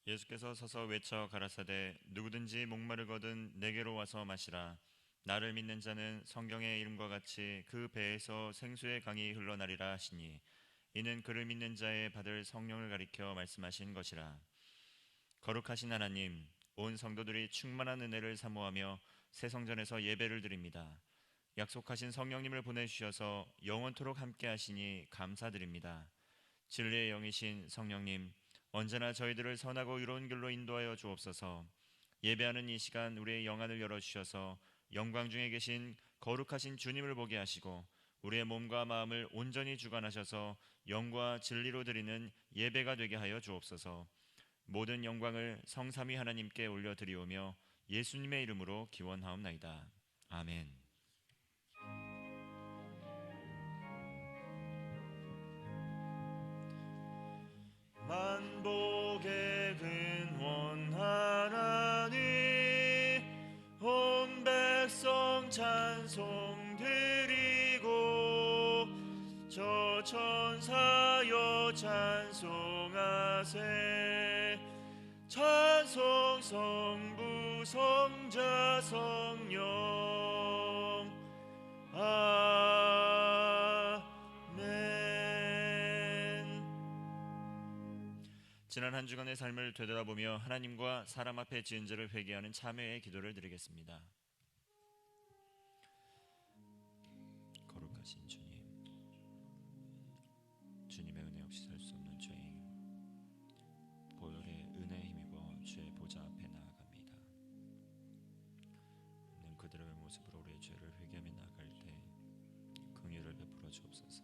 예수께서 서서 외쳐 가라사대 누구든지 목마르거든 내게로 와서 마시라. 나를 믿는 자는 성경의 이름과 같이 그 배에서 생수의 강이 흘러나리라 하시니, 이는 그를 믿는 자의 받을 성령을 가리켜 말씀하신 것이라. 거룩하신 하나님, 온 성도들이 충만한 은혜를 사모하며 새 성전에서 예배를 드립니다. 약속하신 성령님을 보내주셔서 영원토록 함께 하시니 감사드립니다. 진리의 영이신 성령님, 언제나 저희들을 선하고 의로운 길로 인도하여 주옵소서. 예배하는 이 시간 우리의 영안을 열어주셔서 영광 중에 계신 거룩하신 주님을 보게 하시고, 우리의 몸과 마음을 온전히 주관하셔서 영과 진리로 드리는 예배가 되게 하여 주옵소서. 모든 영광을 성삼위 하나님께 올려드리오며 예수님의 이름으로 기원하옵나이다. 아멘. 만복의 근원 하나님, 온 백성 찬송 드리고 저 천사여 찬송하세. 찬송 성부 성자 성령. 지난 한 주간의 삶을 되돌아보며 하나님과 사람 앞에 지은 죄를 회개하는 참회의 기도를 드리겠습니다. 거룩하신 주님, 주님의 은혜 없이 살 수 없는 죄인, 보혈의 은혜에 힘입어 주의 보좌 앞에 나아갑니다. 있는 그들의 모습으로 우리의 죄를 회개하며 나아갈 때 긍휼을 베풀어 주옵소서.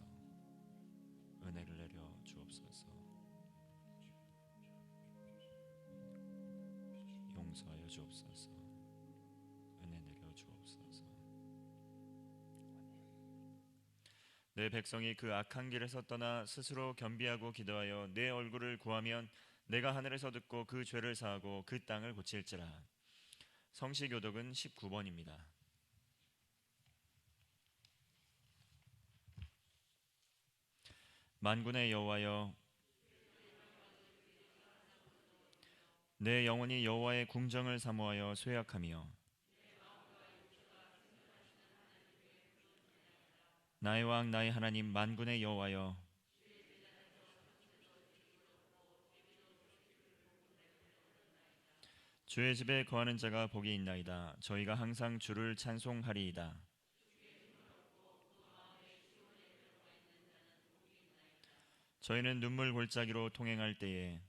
은혜를 내려 주옵소서. 용서하여 주옵소서. 은혜 내려 주옵소서. 내 백성이 그 악한 길에서 떠나 스스로 겸비하고 기도하여 내 얼굴을 구하면 내가 하늘에서 듣고 그 죄를 사하고 그 땅을 고칠지라. 성시교독은 19번입니다. 만군의 여호와여, 내 영혼이 여호와의 궁정을 사모하여 쇠약하며 나의 왕 나의 하나님 만군의 여호와여, 주의 집에 거하는 자가 복이 있나이다. 저희가 항상 주를 찬송하리이다. 저희는 눈물 골짜기로 통행할 때에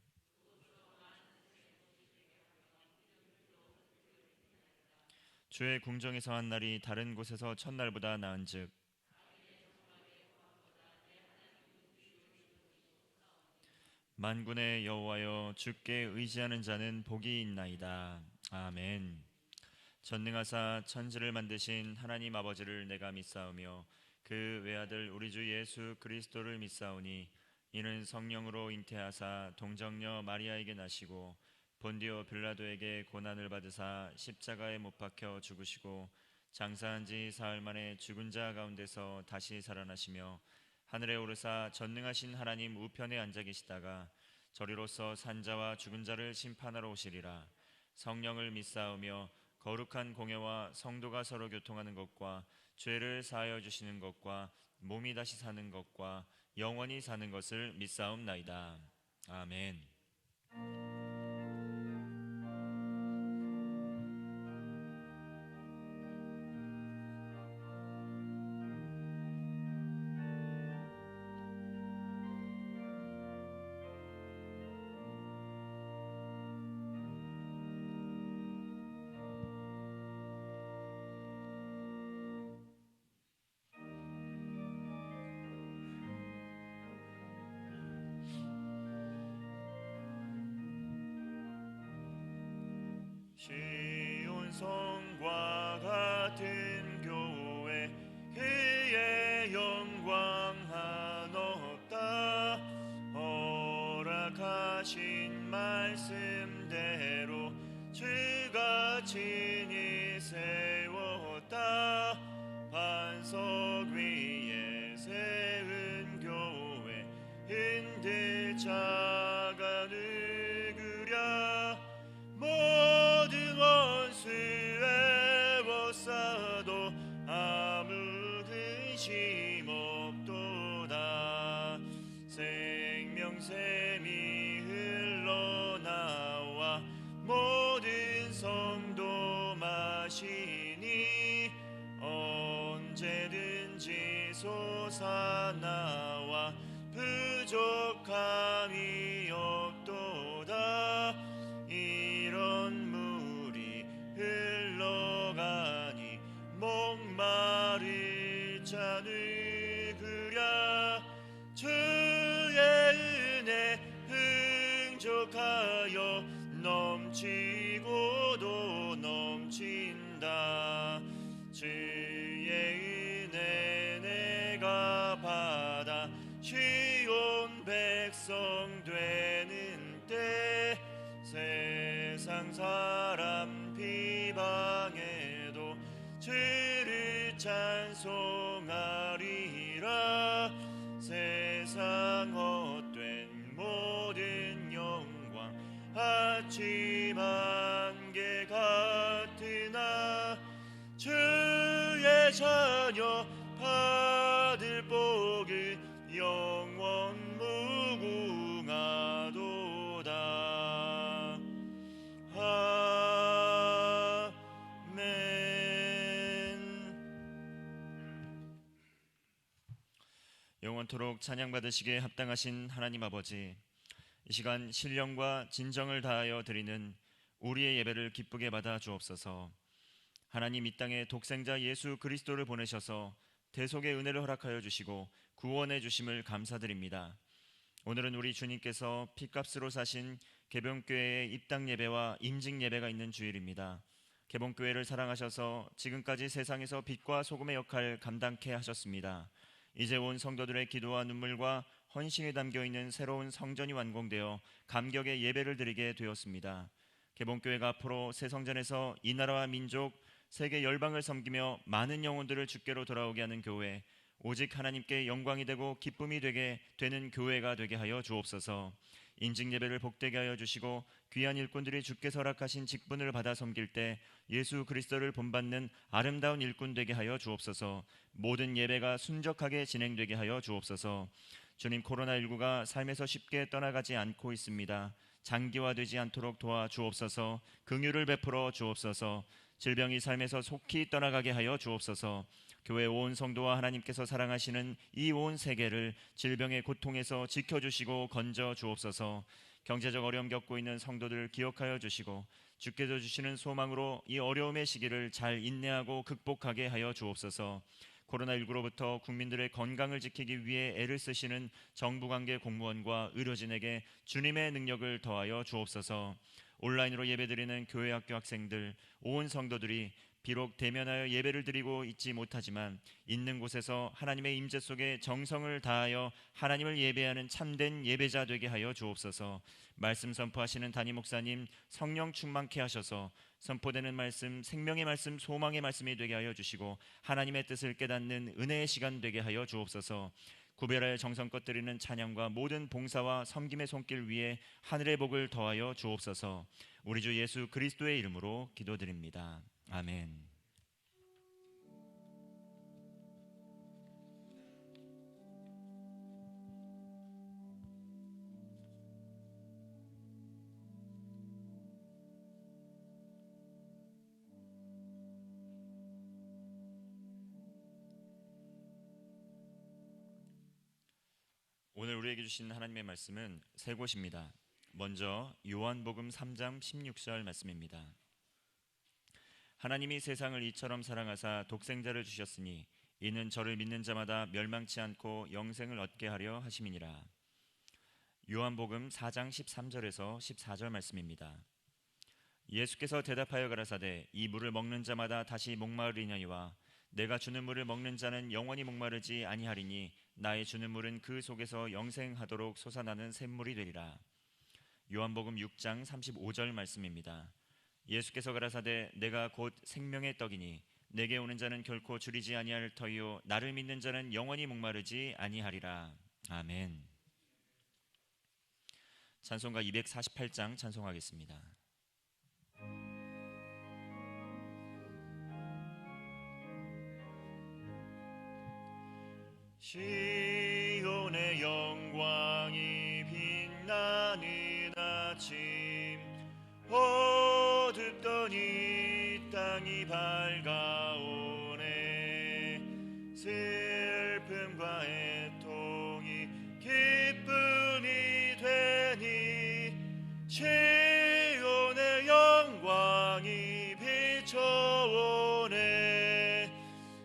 주의 궁정에서 한 날이 다른 곳에서 첫날보다 나은즉 만군의 여호와여, 주께 의지하는 자는 복이 있나이다. 아멘. 전능하사 천지를 만드신 하나님 아버지를 내가 믿사오며 그 외아들 우리 주 예수 그리스도를 믿사오니, 이는 성령으로 잉태하사 동정녀 마리아에게 나시고 본디오 빌라도에게 고난을 받으사 십자가에 못 박혀 죽으시고 장사한 지 사흘 만에 죽은 자 가운데서 다시 살아나시며 하늘에 오르사 전능하신 하나님 우편에 앉아 계시다가 저리로서 산자와 죽은 자를 심판하러 오시리라. 성령을 믿사오며 거룩한 공예와 성도가 서로 교통하는 것과 죄를 사하여 주시는 것과 몸이 다시 사는 것과 영원히 사는 것을 믿사옵나이다. 아멘. 시온성과 같은 교회 그의 영광 한없다. 허락하신 말씀대로 주가 친히 세웠다. 반석 위에 세운 교회 흔들 자가 누구랴. 모든 원수에 벗사도 아무 근심 없도다. 생명샘이 흘러나와 모든 성도 마시니 언제든지 솟아나와 부족함이 없도다. 이런 물이 흘러가니 목마를 자 누구랴. 주의 은혜 풍족하여 넘치고도 넘친다. 주의 은혜 내가 받아 시온 백성 되는 때 세상 사람 비방해도 주를 찬송하리라. 세상 헛된 모든 영광 아침 안개 같으나 주의 자녀 받을 복을 영원 무궁하도다. 아멘. 영원토록 찬양받으시기에 합당하신 하나님 아버지, 이 시간 신령과 진정을 다하여 드리는 우리의 예배를 기쁘게 받아 주옵소서. 하나님, 이 땅에 독생자 예수 그리스도를 보내셔서 대속의 은혜를 허락하여 주시고 구원해 주심을 감사드립니다. 오늘은 우리 주님께서 피값으로 사신 개봉교회의 입당 예배와 임직 예배가 있는 주일입니다. 개봉교회를 사랑하셔서 지금까지 세상에서 빛과 소금의 역할 감당케 하셨습니다. 이제 온 성도들의 기도와 눈물과 헌신이 담겨있는 새로운 성전이 완공되어 감격의 예배를 드리게 되었습니다. 개봉교회가 앞으로 새 성전에서 이 나라와 민족, 세계 열방을 섬기며 많은 영혼들을 주께로 돌아오게 하는 교회, 오직 하나님께 영광이 되고 기쁨이 되게 되는 교회가 되게 하여 주옵소서. 인직 예배를 복되게 하여 주시고 귀한 일꾼들이 주께서 허락하신 직분을 받아 섬길 때 예수 그리스도를 본받는 아름다운 일꾼 되게 하여 주옵소서. 모든 예배가 순적하게 진행되게 하여 주옵소서. 주님, 코로나19가 삶에서 쉽게 떠나가지 않고 있습니다. 장기화되지 않도록 도와주옵소서. 긍휼을 베풀어 주옵소서. 질병이 삶에서 속히 떠나가게 하여 주옵소서. 교회 온 성도와 하나님께서 사랑하시는 이 온 세계를 질병의 고통에서 지켜주시고 건져 주옵소서. 경제적 어려움 겪고 있는 성도들 기억하여 주시고 주께서 주시는 소망으로 이 어려움의 시기를 잘 인내하고 극복하게 하여 주옵소서. 코로나19로부터 국민들의 건강을 지키기 위해 애를 쓰시는 정부관계 공무원과 의료진에게 주님의 능력을 더하여 주옵소서. 온라인으로 예배드리는 교회 학교 학생들, 온 성도들이 비록 대면하여 예배를 드리고 있지 못하지만 있는 곳에서 하나님의 임재 속에 정성을 다하여 하나님을 예배하는 참된 예배자 되게 하여 주옵소서. 말씀 선포하시는 담임 목사님 성령 충만케 하셔서 선포되는 말씀, 생명의 말씀, 소망의 말씀이 되게 하여 주시고 하나님의 뜻을 깨닫는 은혜의 시간 되게 하여 주옵소서. 구별하여 정성껏 드리는 찬양과 모든 봉사와 섬김의 손길 위에 하늘의 복을 더하여 주옵소서. 우리 주 예수 그리스도의 이름으로 기도드립니다. 아멘. 오늘 우리에게 주신 하나님의 말씀은 세 곳입니다. 먼저 요한복음 3장 16절 말씀입니다. 하나님이 세상을 이처럼 사랑하사 독생자를 주셨으니 이는 저를 믿는 자마다 멸망치 않고 영생을 얻게 하려 하심이니라. 요한복음 4장 13절에서 14절 말씀입니다. 예수께서 대답하여 가라사대 이 물을 먹는 자마다 다시 목마르리니와 내가 주는 물을 먹는 자는 영원히 목마르지 아니하리니 나의 주는 물은 그 속에서 영생하도록 솟아나는 샘물이 되리라. 요한복음 6장 35절 말씀입니다. 예수께서 가라사대 내가 곧 생명의 떡이니 내게 오는 자는 결코 줄이지 아니할 터이요 나를 믿는 자는 영원히 목마르지 아니하리라. 아멘. 찬송가 248장 찬송하겠습니다. 시온의 영광이 빛나는 아침 어둡던 이 땅이 밝아오네. 슬픔과 애통이 기쁨이 되니 시온의 영광이 비춰오네.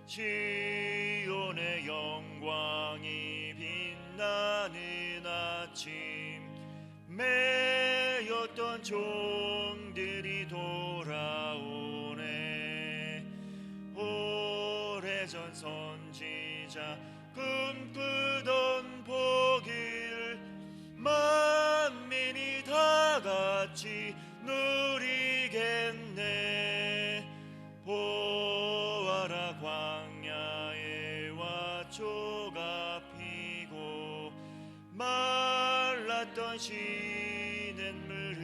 시온의 영광이 빛나는 아침 매였던 종들이 돌아오네. 오래전 선지자 꿈꾸던 복을 만민이 다 같이 누리겠네. 보아라 광야에 왓초가 피고 말랐던 시냇 물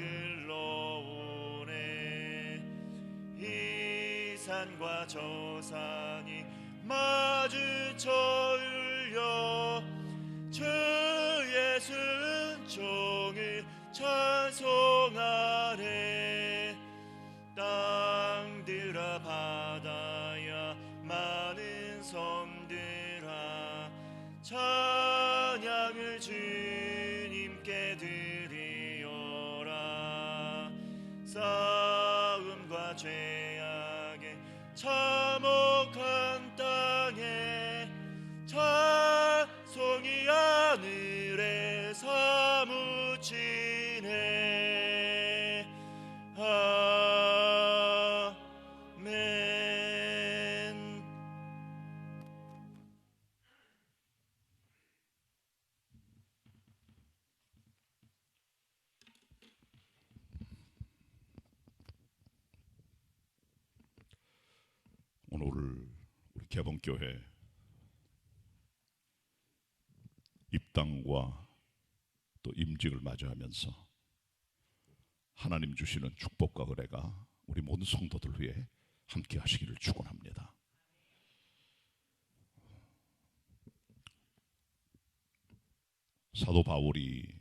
흘러오네. 이 산과 저 산이 마주쳐 울려 주의 순종을 찬송하네. 땅들아 바다야 많은 섬들아 찬양을 주님께 드리어라. 싸움과 죄악에 참혹한 땅에 찬송이 하늘에 사무치네. 아멘. 오늘 우리 개봉교회 입당과 또 임직을 맞이하면서 하나님 주시는 축복과 은혜가 우리 모든 성도들 위해 함께 하시기를 축원합니다. 사도 바울이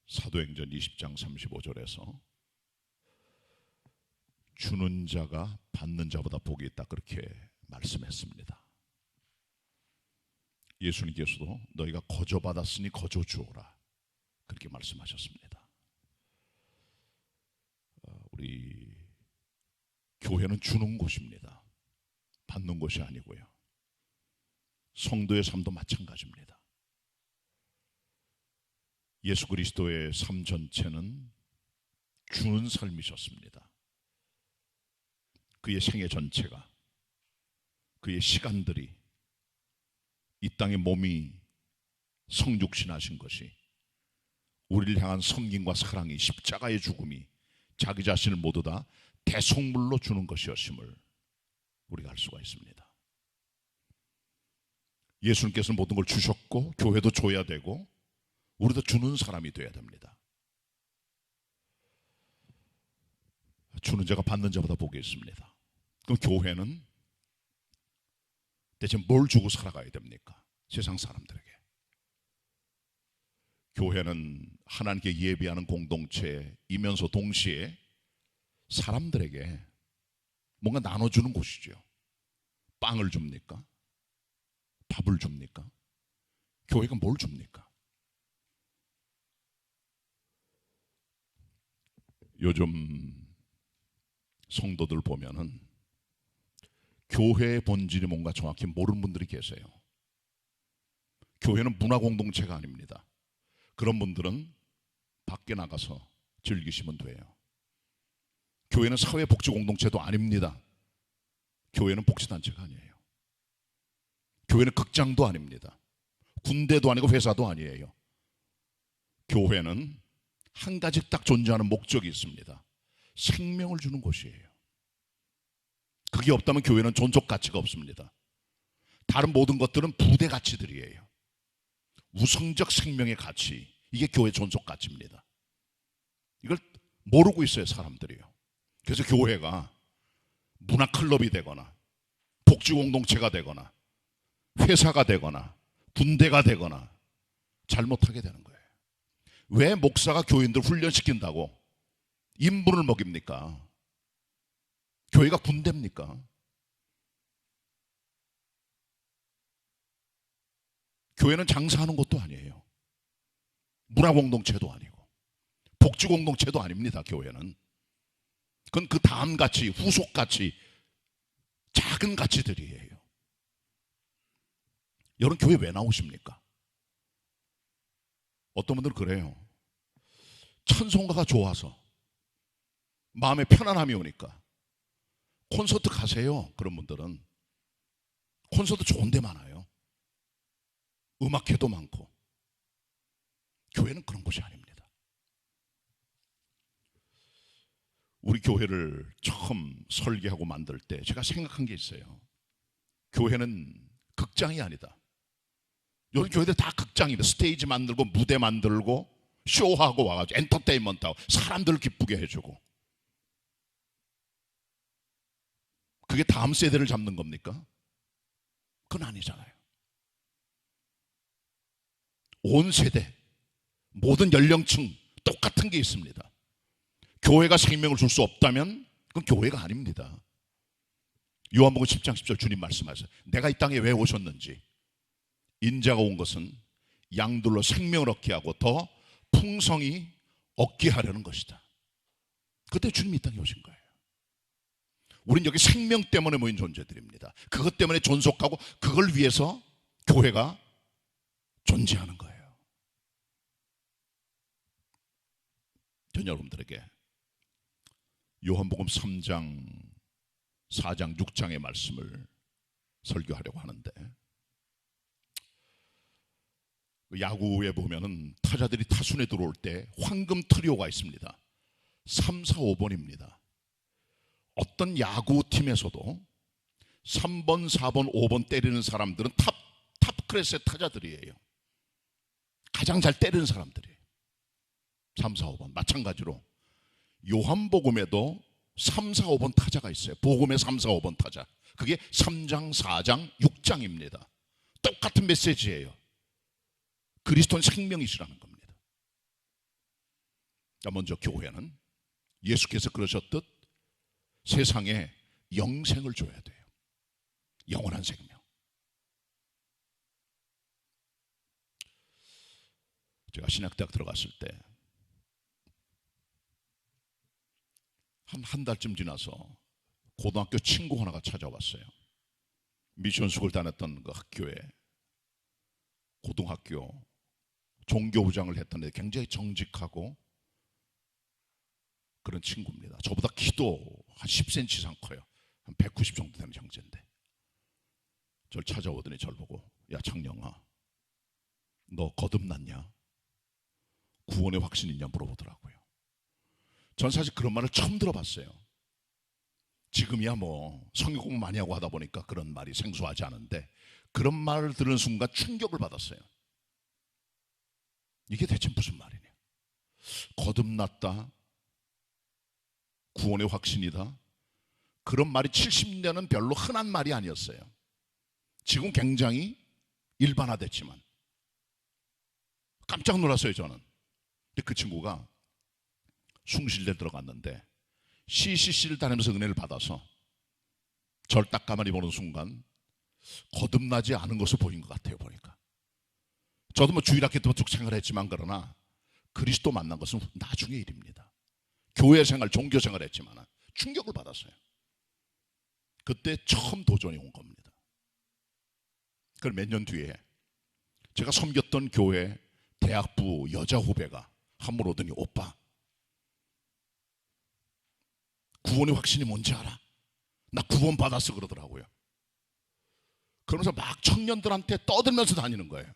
사도행전 20장 35절에서 주는 자가 받는 자보다 복이 있다 그렇게 말씀했습니다. 예수님께서도 너희가 거저 받았으니 거저 주어라 그렇게 말씀하셨습니다. 우리 교회는 주는 곳입니다. 받는 곳이 아니고요. 성도의 삶도 마찬가지입니다. 예수 그리스도의 삶 전체는 주는 삶이셨습니다. 그의 생애 전체가, 그의 시간들이 이 땅의 몸이 성육신하신 것이 우리를 향한 섬김과 사랑이, 십자가의 죽음이 자기 자신을 모두 다 대속물로 주는 것이었음을 우리가 알 수가 있습니다. 예수님께서는 모든 걸 주셨고 교회도 줘야 되고 우리도 주는 사람이 되어야 됩니다. 주는 자가 받는 자보다 복이 있습니다. 그럼 교회는 대체 뭘 주고 살아가야 됩니까? 세상 사람들에게. 교회는 하나님께 예배하는 공동체이면서 동시에 사람들에게 뭔가 나눠주는 곳이죠. 빵을 줍니까? 밥을 줍니까? 교회가 뭘 줍니까? 요즘 성도들 보면은 교회의 본질이 뭔가 정확히 모르는 분들이 계세요. 교회는 문화 공동체가 아닙니다. 그런 분들은 밖에 나가서 즐기시면 돼요. 교회는 사회복지 공동체도 아닙니다. 교회는 복지단체가 아니에요. 교회는 극장도 아닙니다. 군대도 아니고 회사도 아니에요. 교회는 한 가지 딱 존재하는 목적이 있습니다. 생명을 주는 곳이에요. 그게 없다면 교회는 존속 가치가 없습니다. 다른 모든 것들은 부대 가치들이에요. 우성적 생명의 가치, 이게 교회 존속 가치입니다. 이걸 모르고 있어요, 사람들이요. 그래서 교회가 문화클럽이 되거나 복지공동체가 되거나 회사가 되거나 군대가 되거나 잘못하게 되는 거예요. 왜 목사가 교인들 훈련시킨다고 인분을 먹입니까? 교회가 군대입니까? 교회는 장사하는 것도 아니에요. 문화공동체도 아니고 복지공동체도 아닙니다. 교회는. 그건 그 다음 가치, 후속 가치, 작은 가치들이에요. 여러분 교회 왜 나오십니까? 어떤 분들은 그래요. 찬송가가 좋아서 마음에 편안함이 오니까 콘서트 가세요. 그런 분들은 콘서트 좋은 데 많아요. 음악회도 많고. 교회는 그런 곳이 아닙니다. 우리 교회를 처음 설계하고 만들 때 제가 생각한 게 있어요. 교회는 극장이 아니다. 요즘 교회들 다 극장입니다. 스테이지 만들고 무대 만들고 쇼하고 와가지고 엔터테인먼트하고 사람들을 기쁘게 해주고. 그게 다음 세대를 잡는 겁니까? 그건 아니잖아요. 온 세대, 모든 연령층 똑같은 게 있습니다. 교회가 생명을 줄 수 없다면 그건 교회가 아닙니다. 요한복음 10장 10절 주님 말씀하세요. 내가 이 땅에 왜 오셨는지. 인자가 온 것은 양들로 생명을 얻게 하고 더 풍성히 얻게 하려는 것이다. 그때 주님이 이 땅에 오신 거예요. 우린 여기 생명 때문에 모인 존재들입니다. 그것 때문에 존속하고 그걸 위해서 교회가 존재하는 거예요. 전 여러분들에게 요한복음 3장, 4장, 6장의 말씀을 설교하려고 하는데, 야구에 보면은 타자들이 타순에 들어올 때 황금 트리오가 있습니다. 3, 4, 5번입니다. 어떤 야구팀에서도 3번, 4번, 5번 때리는 사람들은 탑 클래스의 타자들이에요. 가장 잘 때리는 사람들이에요. 3, 4, 5번. 마찬가지로 요한복음에도 3, 4, 5번 타자가 있어요. 복음의 3, 4, 5번 타자. 그게 3장, 4장, 6장입니다. 똑같은 메시지예요. 그리스도는 생명이시라는 겁니다. 먼저 교회는 예수께서 그러셨듯 세상에 영생을 줘야 돼요. 영원한 생명. 제가 신학대학 들어갔을 때 한 달쯤 지나서 고등학교 친구 하나가 찾아왔어요. 미션스쿨 다녔던 그 학교에 고등학교 종교부장을 했던 애, 굉장히 정직하고 그런 친구입니다. 저보다 키도 한 10cm 이상 커요. 한 190 정도 되는 형제인데 저를 찾아오더니 저를 보고, 야 창령아, 너 거듭났냐? 구원의 확신 있냐 물어보더라고요. 전 사실 그런 말을 처음 들어봤어요. 지금이야 뭐 성경 공부 많이 하고 하다 보니까 그런 말이 생소하지 않은데, 그런 말을 들은 순간 충격을 받았어요. 이게 대체 무슨 말이냐? 거듭났다, 구원의 확신이다, 그런 말이 70년대는 별로 흔한 말이 아니었어요. 지금 굉장히 일반화됐지만 깜짝 놀랐어요 저는. 근데 그 친구가 숭실대 들어갔는데 CCC를 다니면서 은혜를 받아서 절 딱 가만히 보는 순간 거듭나지 않은 것을 보인 것 같아요. 보니까 저도 뭐 주일학교 때부터 쭉 생활했지만 그러나 그리스도 만난 것은 나중의 일입니다. 교회 생활, 종교 생활 했지만 충격을 받았어요. 그때 처음 도전이 온 겁니다. 그걸 몇 년 뒤에 제가 섬겼던 교회 대학부 여자 후배가 한 번 오더니 오빠 구원의 확신이 뭔지 알아? 나 구원 받았어 그러더라고요. 그러면서 막 청년들한테 떠들면서 다니는 거예요.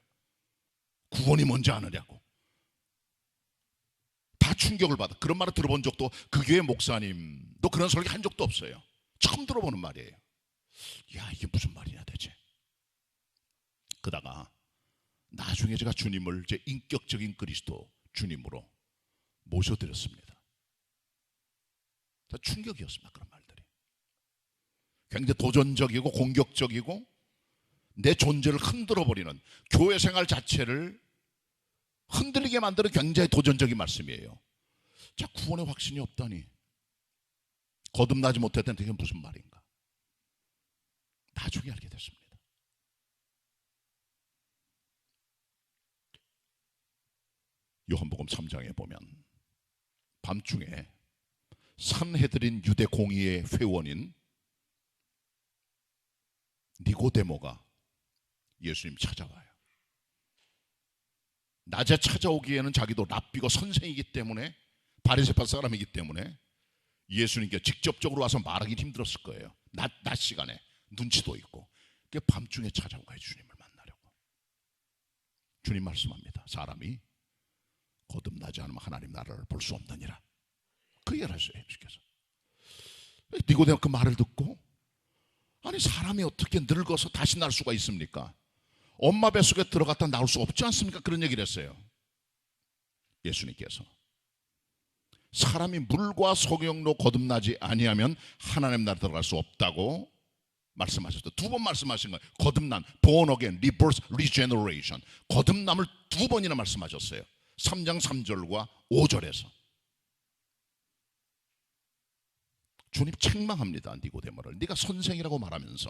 구원이 뭔지 아느냐고. 다 충격을 받아. 그런 말을 들어본 적도 그 교회 목사님도 그런 설교 한 적도 없어요. 처음 들어보는 말이에요. 야 이게 무슨 말이냐 대체. 그러다가 나중에 제가 주님을 제 인격적인 그리스도 주님으로 모셔드렸습니다. 충격이었습니다. 그런 말들이 굉장히 도전적이고 공격적이고 내 존재를 흔들어버리는, 교회 생활 자체를 흔들리게 만드는 굉장히 도전적인 말씀이에요. 자, 구원의 확신이 없다니, 거듭나지 못했다니 이게 무슨 말인가 나중에 알게 됐습니다. 요한복음 3장에 보면 밤중에 산헤드린 유대 공의의 회원인 니고데모가 예수님 찾아와요. 낮에 찾아오기에는 자기도 랍비고 선생이기 때문에, 바리새파 사람이기 때문에 예수님께 직접적으로 와서 말하기 힘들었을 거예요. 낮 시간에 눈치도 있고. 그게 밤중에 찾아온 거예요. 주님을 만나려고. 주님 말씀합니다. 사람이 거듭나지 않으면 하나님 나라를 볼 수 없느니라. 그 얘기를 하셨어요. 예수께서. 니고데모 그 말을 듣고, 아니 사람이 어떻게 늙어서 다시 날 수가 있습니까? 엄마 뱃속에 들어갔다 나올 수 없지 않습니까? 그런 얘기를 했어요. 예수님께서 사람이 물과 성령로 거듭나지 아니하면 하나님 나라 들어갈 수 없다고 말씀하셨어요. 두 번 말씀하신 거예요. 거듭남, born again, rebirth, regeneration. 거듭남을 두 번이나 말씀하셨어요. 3장 3절과 5절에서. 주님 책망합니다. 니고데모를. 네가 선생이라고 말하면서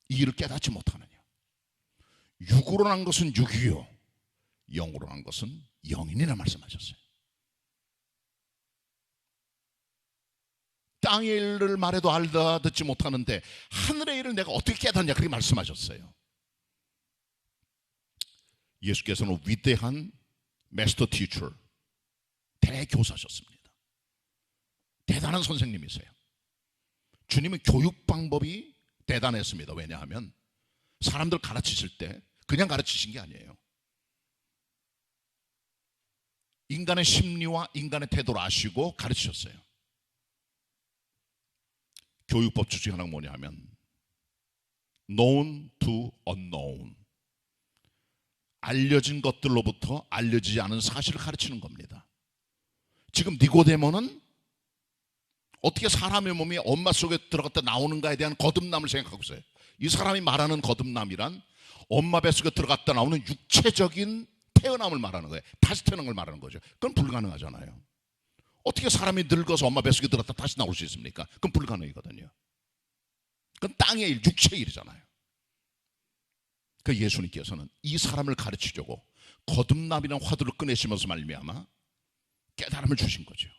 이 일을 깨닫지 못하느냐. 육으로 난 것은 육이요 영으로 난 것은 영이니라 말씀하셨어요. 땅의 일을 말해도 알다 듣지 못하는데 하늘의 일을 내가 어떻게 깨닫냐, 그렇게 말씀하셨어요. 예수께서는 위대한 마스터 티처, 대교사셨습니다. 대단한 선생님이세요. 주님은 교육 방법이 대단했습니다. 왜냐하면 사람들 가르치실 때 그냥 가르치신 게 아니에요. 인간의 심리와 인간의 태도를 아시고 가르치셨어요. 교육법 중에 하나가 뭐냐 하면 known to unknown, 알려진 것들로부터 알려지지 않은 사실을 가르치는 겁니다. 지금 니고데모는 어떻게 사람의 몸이 엄마 속에 들어갔다 나오는가에 대한 거듭남을 생각하고 있어요. 이 사람이 말하는 거듭남이란 엄마 뱃속에 들어갔다 나오는 육체적인 태어남을 말하는 거예요. 다시 태어난 걸 말하는 거죠. 그건 불가능하잖아요. 어떻게 사람이 늙어서 엄마 뱃속에 들어갔다 다시 나올 수 있습니까? 그건 불가능이거든요. 그건 땅의 일, 육체의 일이잖아요. 그 예수님께서는 이 사람을 가르치려고 거듭남이라는 화두를 꺼내시면서 말미암아 깨달음을 주신 거죠.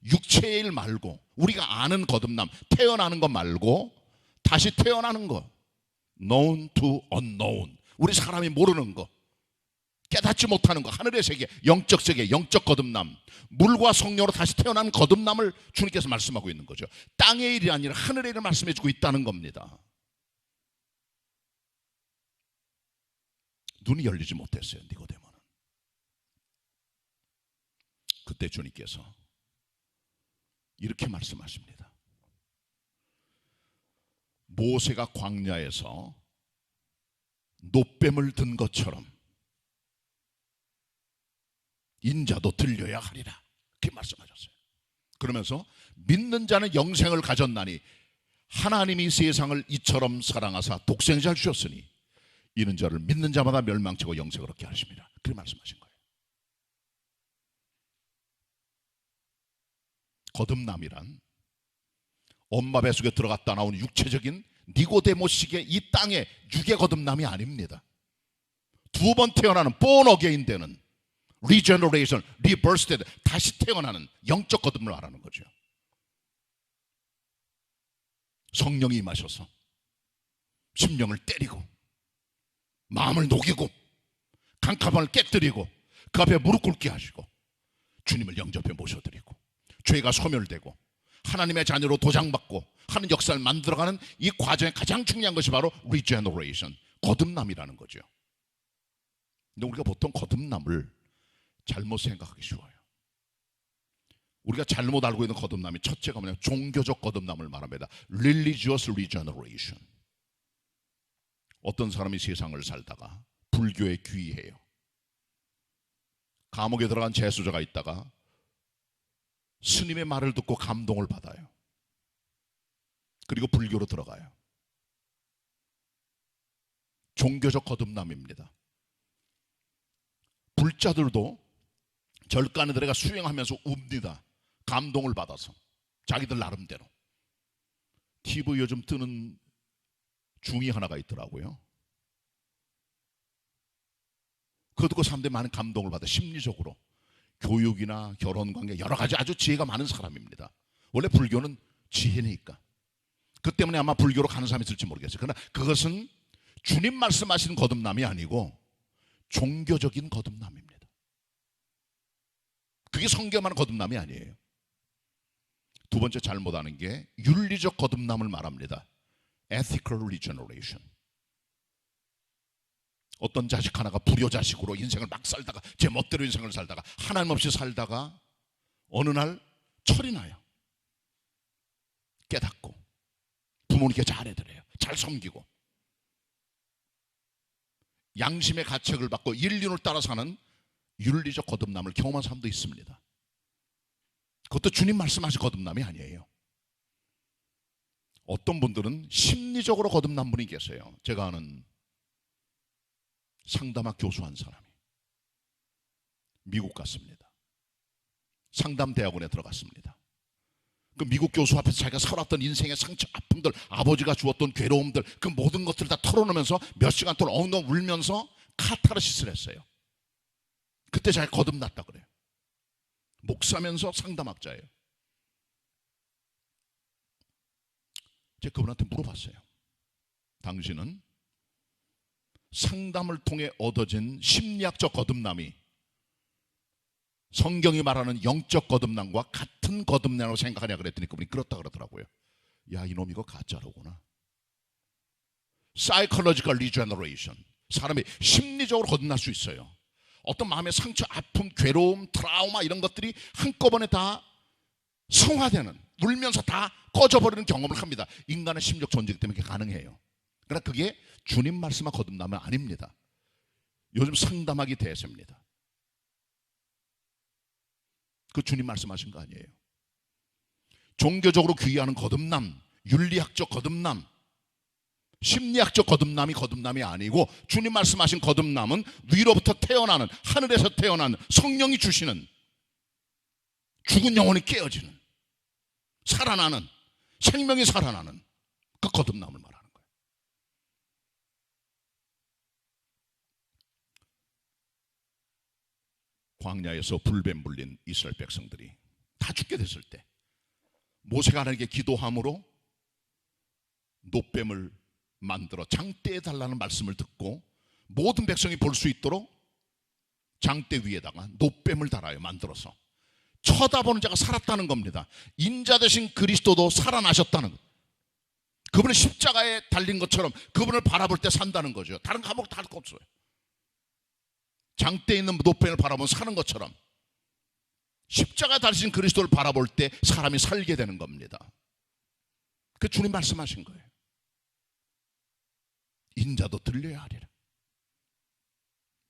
육체의 일 말고, 우리가 아는 거듭남, 태어나는 것 말고 다시 태어나는 것, known to unknown, 우리 사람이 모르는 것, 깨닫지 못하는 것, 하늘의 세계, 영적 세계, 영적 거듭남, 물과 성령으로 다시 태어난 거듭남을 주님께서 말씀하고 있는 거죠. 땅의 일이 아니라 하늘의 일을 말씀해 주고 있다는 겁니다. 눈이 열리지 못했어요. 니고데모는. 그때 주님께서 이렇게 말씀하십니다. 모세가 광야에서 놋뱀을 든 것처럼 인자도 들려야 하리라, 그렇게 말씀하셨어요. 그러면서 믿는 자는 영생을 가졌나니 하나님이 세상을 이처럼 사랑하사 독생자를 주셨으니 이는 저를 믿는 자마다 멸망치고 영생을 얻게 하십니다. 그렇게 말씀하신 거예요. 거듭남이란 엄마 뱃속에 들어갔다 나온 육체적인 니고데모식의 이 땅의 육의 거듭남이 아닙니다. 두 번 태어나는 born again 되는 regeneration, rebirth, 다시 태어나는 영적 거듭을 말하는 거죠. 성령이 임하셔서 심령을 때리고 마음을 녹이고 캄캄함을 깨뜨리고 그 앞에 무릎 꿇게 하시고 주님을 영접해 모셔드리고 죄가 소멸되고 하나님의 자녀로 도장받고 하는 역사를 만들어가는 이 과정의 가장 중요한 것이 바로 regeneration, 거듭남이라는 거죠. 근데 우리가 보통 거듭남을 잘못 생각하기 쉬워요. 우리가 잘못 알고 있는 거듭남이 첫째가 뭐냐면 종교적 거듭남을 말합니다. Religious regeneration. 어떤 사람이 세상을 살다가 불교에 귀의해요. 감옥에 들어간 재수자가 있다가 스님의 말을 듣고 감동을 받아요. 그리고 불교로 들어가요. 종교적 거듭남입니다. 불자들도 절간에 들어가 수행하면서 웁니다. 감동을 받아서 자기들 나름대로. TV 요즘 뜨는 중이 하나가 있더라고요. 그거 듣고 사람들이 많은 감동을 받아 심리적으로. 교육이나 결혼관계 여러 가지 아주 지혜가 많은 사람입니다. 원래 불교는 지혜니까. 그 때문에 아마 불교로 가는 사람이 있을지 모르겠어요. 그러나 그것은 주님 말씀하시는 거듭남이 아니고 종교적인 거듭남입니다. 그게 성경에 말하는 거듭남이 아니에요. 두 번째 잘못하는 게 윤리적 거듭남을 말합니다. Ethical regeneration. 어떤 자식 하나가 불효자식으로 인생을 막 살다가 제 멋대로 인생을 살다가 하나님 없이 살다가 어느 날 철이 나요. 깨닫고 부모님께 잘해드려요. 잘 섬기고 양심의 가책을 받고 인륜을 따라 사는 윤리적 거듭남을 경험한 사람도 있습니다. 그것도 주님 말씀하신 거듭남이 아니에요. 어떤 분들은 심리적으로 거듭난 분이 계세요. 제가 아는 상담학 교수 한 사람이 미국 갔습니다. 상담대학원에 들어갔습니다. 그 미국 교수 앞에서 자기가 살았던 인생의 상처, 아픔들, 아버지가 주었던 괴로움들, 그 모든 것들을 다 털어놓으면서 몇 시간 동안 엉엉 울면서 카타르시스를 했어요. 그때 자기가 거듭났다 그래요. 목사면서 상담학자예요. 제가 그분한테 물어봤어요. 당신은 상담을 통해 얻어진 심리학적 거듭남이 성경이 말하는 영적 거듭남과 같은 거듭남이라고 생각하냐 그랬더니 그분이 그렇다 그러더라고요. 야, 이놈 이거 가짜로구나. Psychological regeneration. 사람이 심리적으로 거듭날 수 있어요. 어떤 마음의 상처, 아픔, 괴로움, 트라우마 이런 것들이 한꺼번에 다 성화되는, 울면서 다 꺼져버리는 경험을 합니다. 인간의 심리적 존재이기 때문에 그게 가능해요. 그러나 그게 주님 말씀과 거듭남은 아닙니다. 요즘 상담하기 대세입니다. 그 주님 말씀하신 거 아니에요. 종교적으로 귀의하는 거듭남, 윤리학적 거듭남, 심리학적 거듭남이 아니고 주님 말씀하신 거듭남은 위로부터 태어나는, 하늘에서 태어나는 성령이 주시는, 죽은 영혼이 깨어지는, 살아나는, 생명이 살아나는 그 거듭남을 말하는 거예요. 광야에서 불뱀 물린 이스라엘 백성들이 다 죽게 됐을 때 모세가 하나님께 기도함으로 노뱀을 만들어 장대에 달라는 말씀을 듣고 모든 백성이 볼 수 있도록 장대 위에다가 노뱀을 달아요. 만들어서 쳐다보는 자가 살았다는 겁니다. 인자 되신 그리스도도 살아나셨다는 것. 그분은 십자가에 달린 것처럼 그분을 바라볼 때 산다는 거죠. 다른 감옥 다 할 거 없어요. 장대에 있는 노뱀을 바라보면 사는 것처럼 십자가에 달리신 그리스도를 바라볼 때 사람이 살게 되는 겁니다. 그 주님 말씀하신 거예요. 인자도 들려야 하리라.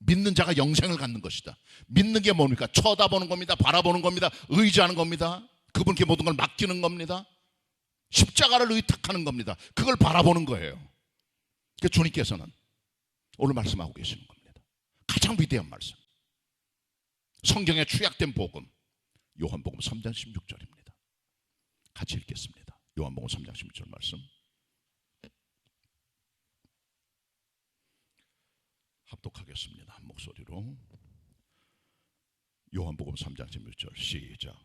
믿는 자가 영생을 갖는 것이다. 믿는 게 뭡니까? 쳐다보는 겁니다. 바라보는 겁니다. 의지하는 겁니다. 그분께 모든 걸 맡기는 겁니다. 십자가를 의탁하는 겁니다. 그걸 바라보는 거예요. 그 주님께서는 오늘 말씀하고 계시는 겁니다. 가장 위대한 말씀, 성경에 추약된 복음, 요한복음 3장 16절입니다. 같이 읽겠습니다. 요한복음 3장 16절 말씀 합독하겠습니다. 한 목소리로. 요한복음 3장 16절 시작.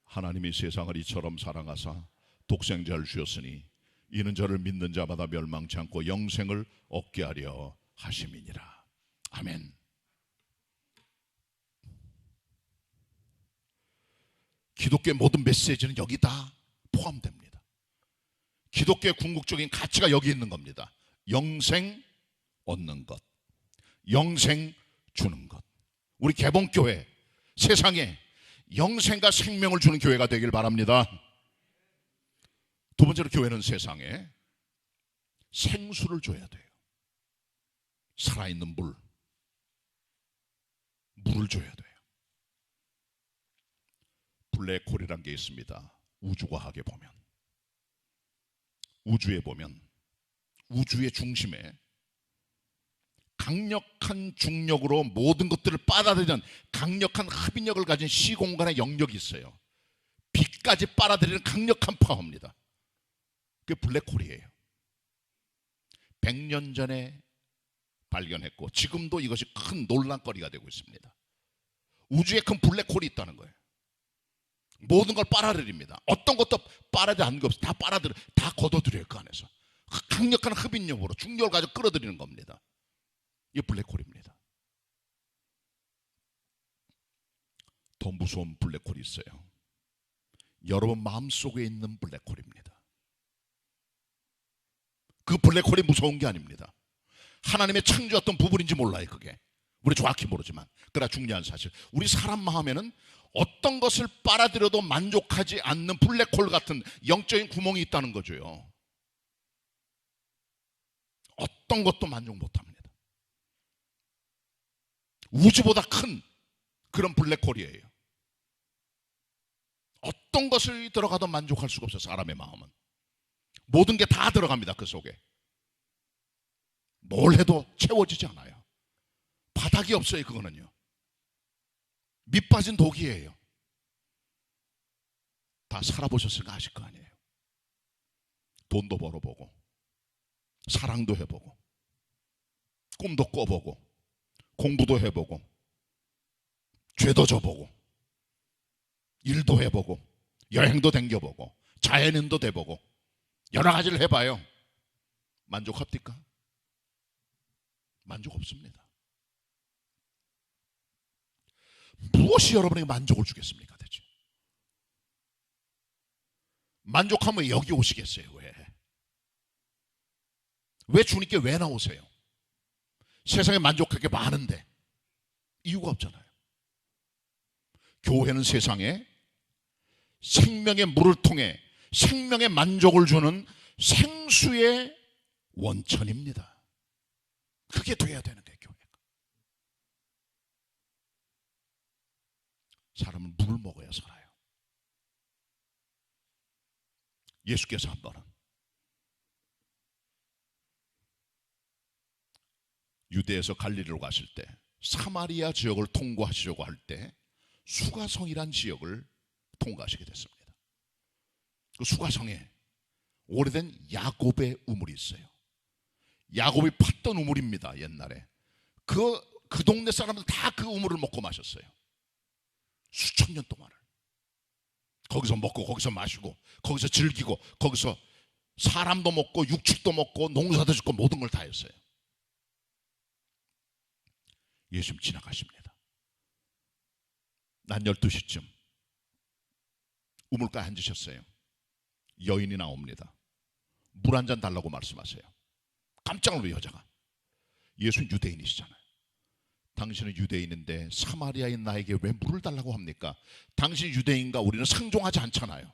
하나님이 세상을 이처럼 사랑하사 독생자를 주었으니 이는 저를 믿는 자마다 멸망치 않고 영생을 얻게 하려 하심이니라. 아멘. 기독교의 모든 메시지는 여기 다 포함됩니다. 기독교의 궁극적인 가치가 여기 있는 겁니다. 영생 얻는 것, 영생 주는 것. 우리 개봉교회, 세상에 영생과 생명을 주는 교회가 되길 바랍니다. 두 번째로, 교회는 세상에 생수를 줘야 돼요. 살아있는 물을 줘야 돼요. 블랙홀이란 게 있습니다. 우주과학에 보면, 우주에 보면 우주의 중심에 강력한 중력으로 모든 것들을 빨아들이는 강력한 흡인력을 가진 시공간의 영역이 있어요. 빛까지 빨아들이는 강력한 파워입니다. 그게 블랙홀이에요. 100년 전에 발견했고 지금도 이것이 큰 논란거리가 되고 있습니다. 우주에 큰 블랙홀이 있다는 거예요. 모든 걸 빨아들입니다. 어떤 것도 빨아들이지 않는 거 없어요. 다 빨아들여, 다 걷어들여요. 그 안에서 강력한 흡인력으로 중력을 가지고 끌어들이는 겁니다. 이게 블랙홀입니다. 더 무서운 블랙홀이 있어요. 여러분 마음속에 있는 블랙홀입니다. 그 블랙홀이 무서운 게 아닙니다. 하나님의 창조했던 부분인지 몰라요. 그게 우리 정확히 모르지만, 그러나 중요한 사실, 우리 사람 마음에는 어떤 것을 빨아들여도 만족하지 않는 블랙홀 같은 영적인 구멍이 있다는 거죠. 어떤 것도 만족 못합니다. 우주보다 큰 그런 블랙홀이에요. 어떤 것을 들어가도 만족할 수가 없어요. 사람의 마음은 모든 게 다 들어갑니다. 그 속에 뭘 해도 채워지지 않아요. 바닥이 없어요. 그거는요, 밑 빠진 독이에요. 다 살아보셨으니까 아실 거 아니에요. 돈도 벌어보고 사랑도 해보고 꿈도 꿔보고 공부도 해보고 죄도 져보고 일도 해보고 여행도 댕겨보고 자연인도 돼보고 여러 가지를 해봐요. 만족합니까? 만족 없습니다. 무엇이 여러분에게 만족을 주겠습니까? 대체 만족하면 여기 오시겠어요? 왜 주님께 왜 나오세요? 세상에 만족할 게 많은데 이유가 없잖아요. 교회는 세상에 생명의 물을 통해 생명의 만족을 주는 생수의 원천입니다. 그게 돼야 되는 거예요. 교회가. 사람은 물을 먹어야 살아요. 예수께서 한 번은 유대에서 갈릴리로 가실 때 사마리아 지역을 통과하시려고 할 때 수가성이란 지역을 통과하시게 됐습니다. 그 수가성에 오래된 야곱의 우물이 있어요. 야곱이 팠던 우물입니다. 옛날에 그 동네 사람들 다 그 우물을 먹고 마셨어요. 수천 년 동안을 거기서 먹고 거기서 마시고 거기서 즐기고 거기서 사람도 먹고 육축도 먹고 농사도 짓고 모든 걸 다 했어요. 예수님 지나가십니다. 난 12시쯤 우물가에 앉으셨어요. 여인이 나옵니다. 물 한 잔 달라고 말씀하세요. 깜짝 놀라요. 여자가. 예수는 유대인이시잖아요. 당신은 유대인인데 사마리아인 나에게 왜 물을 달라고 합니까? 당신 유대인과 우리는 상종하지 않잖아요.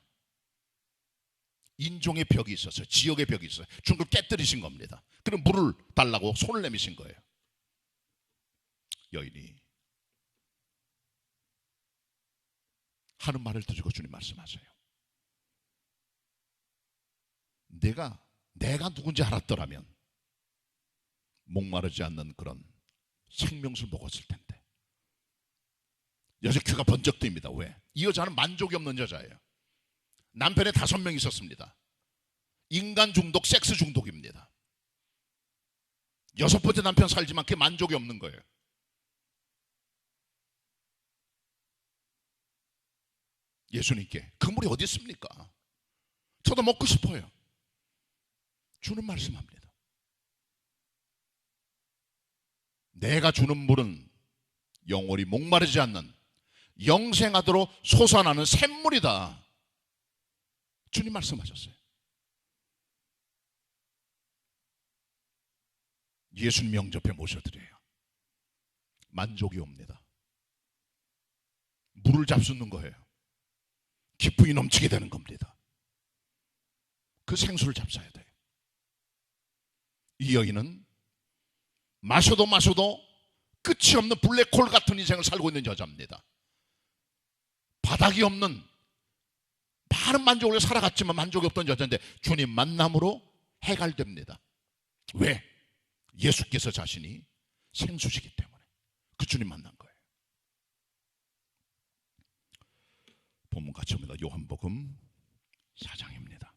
인종의 벽이 있었어요. 지역의 벽이 있어요. 중국을 깨뜨리신 겁니다. 그럼 물을 달라고 손을 내미신 거예요. 여인이 하는 말을 듣고 주님 말씀하세요. 내가 누군지 알았더라면 목마르지 않는 그런 생명수를 먹었을 텐데. 여자 귀가 번쩍 뜨입니다. 왜? 이 여자는 만족이 없는 여자예요. 남편에 5명 있었습니다. 인간 중독, 섹스 중독입니다. 6번째 남편 살지만 그게 만족이 없는 거예요. 예수님께 그 물이 어디 있습니까? 저도 먹고 싶어요. 주는 말씀합니다. 내가 주는 물은 영원히 목마르지 않는 영생하도록 솟아나는 샘물이다. 주님 말씀하셨어요. 예수님 영접해 모셔드려요. 만족이 옵니다. 물을 잡수는 거예요. 기쁨이 넘치게 되는 겁니다. 그 생수를 잡숴야 돼요. 이 여인은 마셔도 끝이 없는 블랙홀 같은 인생을 살고 있는 여자입니다. 바닥이 없는 많은 만족을 살아갔지만 만족이 없던 여자인데 주님 만남으로 해갈됩니다. 왜? 예수께서 자신이 생수시기 때문에. 그 주님 만난 거예요. 본문 같이 옵니다. 요한복음 4장입니다.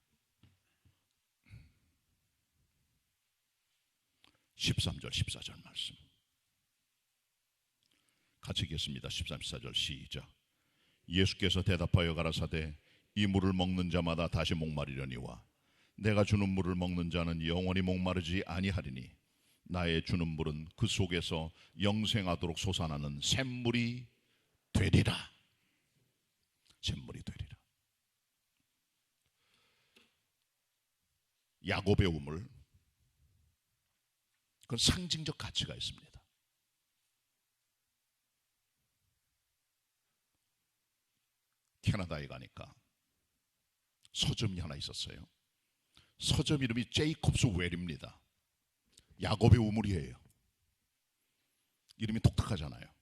13절 14절 말씀 같이 읽겠습니다. 13, 14절 시작. 예수께서 대답하여 가라사대 이 물을 먹는 자마다 다시 목마르려니와 내가 주는 물을 먹는 자는 영원히 목마르지 아니하리니 나의 주는 물은 그 속에서 영생하도록 솟아나는 샘물이 되리라. 샘물이 되리라. 야곱의 우물, 그건 상징적 가치가 있습니다. 캐나다에 가니까 서점이 하나 있었어요. 서점 이름이 제이콥스 웰입니다. 야곱의 우물이에요. 이름이 독특하잖아요.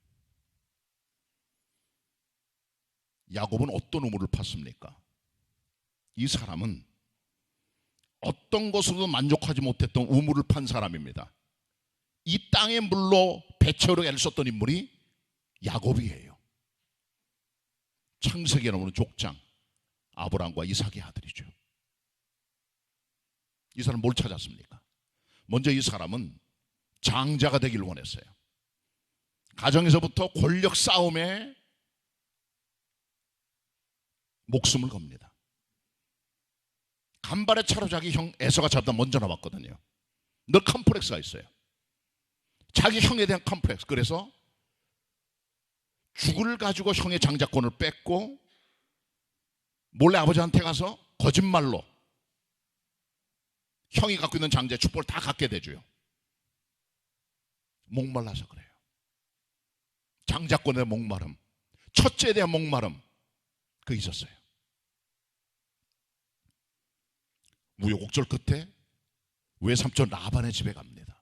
야곱은 어떤 우물을 팠습니까? 이 사람은 어떤 것으로도 만족하지 못했던 우물을 판 사람입니다. 이 땅의 물로 배채우려 애를 썼던 인물이 야곱이에요. 창세기에 나오는 족장, 아브라함과 이삭의 아들이죠. 이 사람 뭘 찾았습니까? 먼저 이 사람은 장자가 되기를 원했어요. 가정에서부터 권력 싸움에 목숨을 겁니다. 간발의 차로 자기 형 에서가 잡다 먼저 나왔거든요. 늘 컴플렉스가 있어요. 자기 형에 대한 컴플렉스. 그래서 죽을 가지고 형의 장자권을 뺏고 몰래 아버지한테 가서 거짓말로 형이 갖고 있는 장자의 축복을 다 갖게 되죠. 목말라서 그래요. 장자권에 대한 목마름, 첫째에 대한 목마름, 그게 있었어요. 우여곡절 끝에 외삼촌 라반의 집에 갑니다.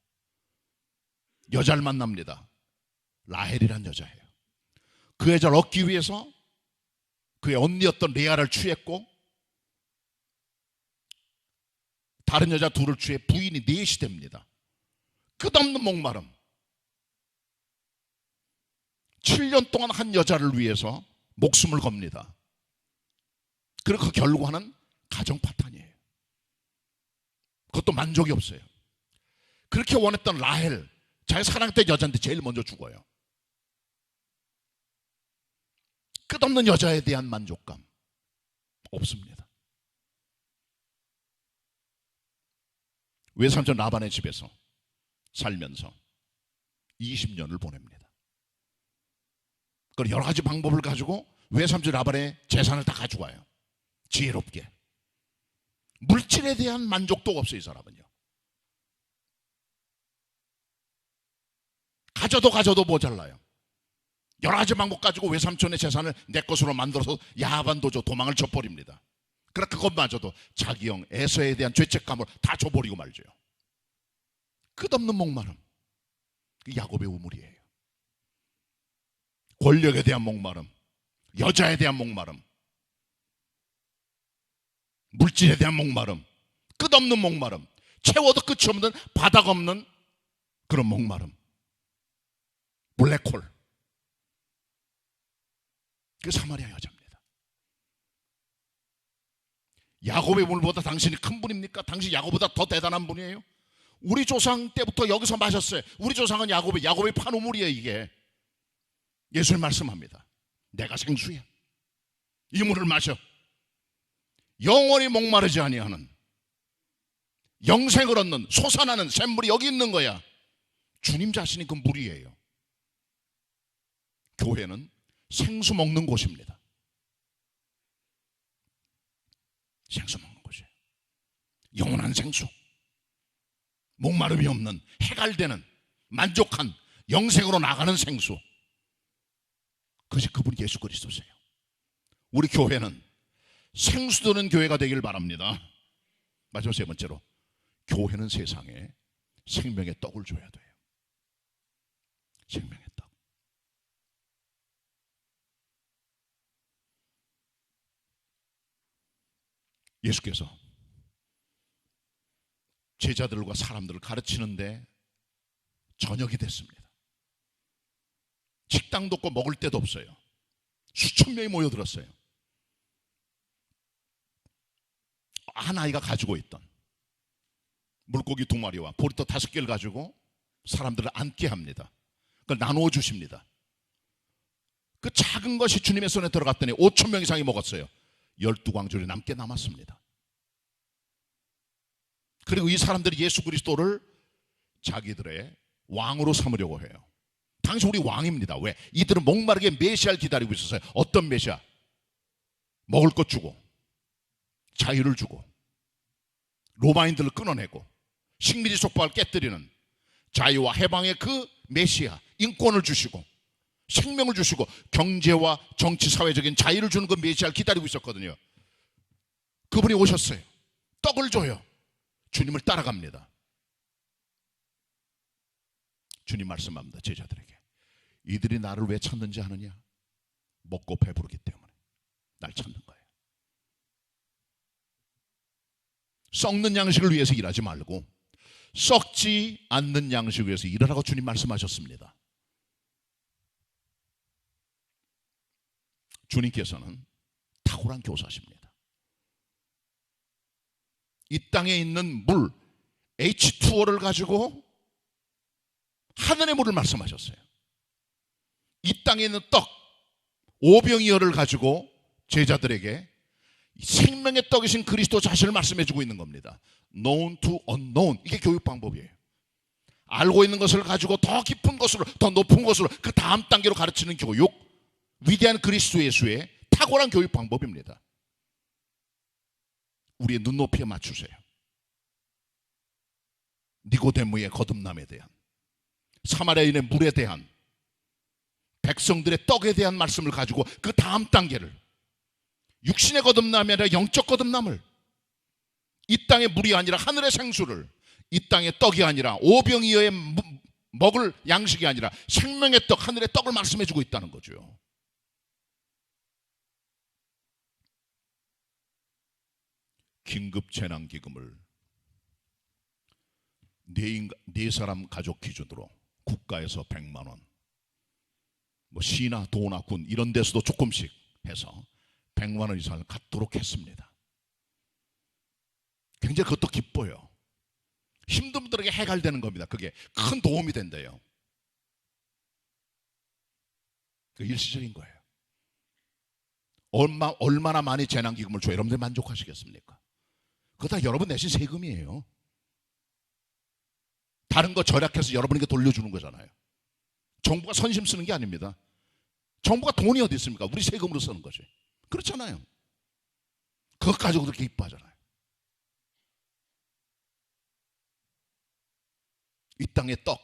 여자를 만납니다. 라헬이란 여자예요. 그 여자를 얻기 위해서 그의 언니였던 레아를 취했고 다른 여자 둘을 취해 부인이 넷이 됩니다. 끝없는 목마름. 7년 동안 한 여자를 위해서 목숨을 겁니다. 그리고 그 결과는 가정 파탄이에요. 그것도 만족이 없어요. 그렇게 원했던 라헬, 자기 사랑했던 여자인데 제일 먼저 죽어요. 끝없는 여자에 대한 만족감 없습니다. 외삼촌 라반의 집에서 살면서 20년을 보냅니다. 그 여러 가지 방법을 가지고 외삼촌 라반의 재산을 다 가져와요. 지혜롭게. 물질에 대한 만족도가 없어요. 이 사람은요. 가져도 모자라요. 여러 가지 방법 가지고 외삼촌의 재산을 내 것으로 만들어서 야반도주 도망을 쳐버립니다. 그러나 그것마저도 자기 형 에서에 대한 죄책감을 다 줘버리고 말죠. 끝없는 목마름. 야곱의 우물이에요. 권력에 대한 목마름, 여자에 대한 목마름, 물질에 대한 목마름, 끝없는 목마름, 채워도 끝이 없는 바닥 없는 그런 목마름, 블랙홀. 그 사마리아 여자입니다. 야곱의 물보다 당신이 큰 분입니까? 당신 야곱보다 더 대단한 분이에요? 우리 조상 때부터 여기서 마셨어요. 우리 조상은 야곱의 판우물이에요. 이게 예수님 말씀합니다. 내가 생수야. 이 물을 마셔. 영원히 목마르지 아니하는, 영생을 얻는 솟아나는 샘물이 여기 있는 거야. 주님 자신이 그 물이에요. 교회는 생수 먹는 곳입니다. 생수 먹는 곳이에요. 영원한 생수, 목마름이 없는, 해갈되는, 만족한 영생으로 나가는 생수, 그것이 그분이 예수 그리스도세요. 우리 교회는 생수 드는 교회가 되길 바랍니다. 마지막 세 번째로, 교회는 세상에 생명의 떡을 줘야 돼요. 생명의 떡. 예수께서 제자들과 사람들을 가르치는데 저녁이 됐습니다. 식당도 없고 먹을 데도 없어요. 수천 명이 모여들었어요. 한 아이가 가지고 있던 물고기 2마리와 보리떡 5개를 가지고 사람들을 앉게 합니다. 그걸 나누어 주십니다. 그 작은 것이 주님의 손에 들어갔더니 5천 명 이상이 먹었어요. 12광줄이 남게 남았습니다. 그리고 이 사람들이 예수 그리스도를 자기들의 왕으로 삼으려고 해요. 당시 우리 왕입니다. 왜? 이들은 목마르게 메시아를 기다리고 있었어요. 어떤 메시아? 먹을 것 주고, 자유를 주고, 로마인들을 끊어내고, 식민지 속박을 깨뜨리는 자유와 해방의 그 메시아, 인권을 주시고 생명을 주시고 경제와 정치 사회적인 자유를 주는 그 메시아를 기다리고 있었거든요. 그분이 오셨어요. 떡을 줘요. 주님을 따라갑니다. 주님 말씀합니다. 제자들에게, 이들이 나를 왜 찾는지 아느냐? 먹고 배부르기 때문에 날 찾는 거예요. 썩는 양식을 위해서 일하지 말고 썩지 않는 양식을 위해서 일하라고 주님 말씀하셨습니다. 주님께서는 탁월한 교사십니다. 이 땅에 있는 물 H2O를 가지고 하늘의 물을 말씀하셨어요. 이 땅에 있는 떡 오병이어를 가지고 제자들에게 생명의 떡이신 그리스도 자신을 말씀해주고 있는 겁니다. known to unknown, 이게 교육 방법이에요. 알고 있는 것을 가지고 더 깊은 것으로, 더 높은 것으로, 그 다음 단계로 가르치는 교육, 위대한 그리스도 예수의 탁월한 교육 방법입니다. 우리의 눈높이에 맞추세요. 니고데모의 거듭남에 대한, 사마리아인의 물에 대한, 백성들의 떡에 대한 말씀을 가지고 그 다음 단계를, 육신의 거듭남이 아니라 영적 거듭남을, 이 땅의 물이 아니라 하늘의 생수를, 이 땅의 떡이 아니라 오병이어의 먹을 양식이 아니라 생명의 떡, 하늘의 떡을 말씀해주고 있다는 거죠. 긴급 재난기금을 네 사람 가족 기준으로 국가에서 100만 원, 뭐 시나 도나 군 이런 데서도 조금씩 해서 100만 원 이상을 갖도록 했습니다. 굉장히 그것도 기뻐요. 힘든 분들에게 해갈되는 겁니다. 그게 큰 도움이 된대요. 그 일시적인 거예요. 얼마나 많이 재난기금을 줘야 여러분들 만족하시겠습니까? 그거 다 여러분 내신 세금이에요. 다른 거 절약해서 여러분에게 돌려주는 거잖아요. 정부가 선심 쓰는 게 아닙니다. 정부가 돈이 어디 있습니까? 우리 세금으로 쓰는 거지. 그렇잖아요. 그것 가지고 그렇게 기뻐하잖아요. 이 땅의 떡,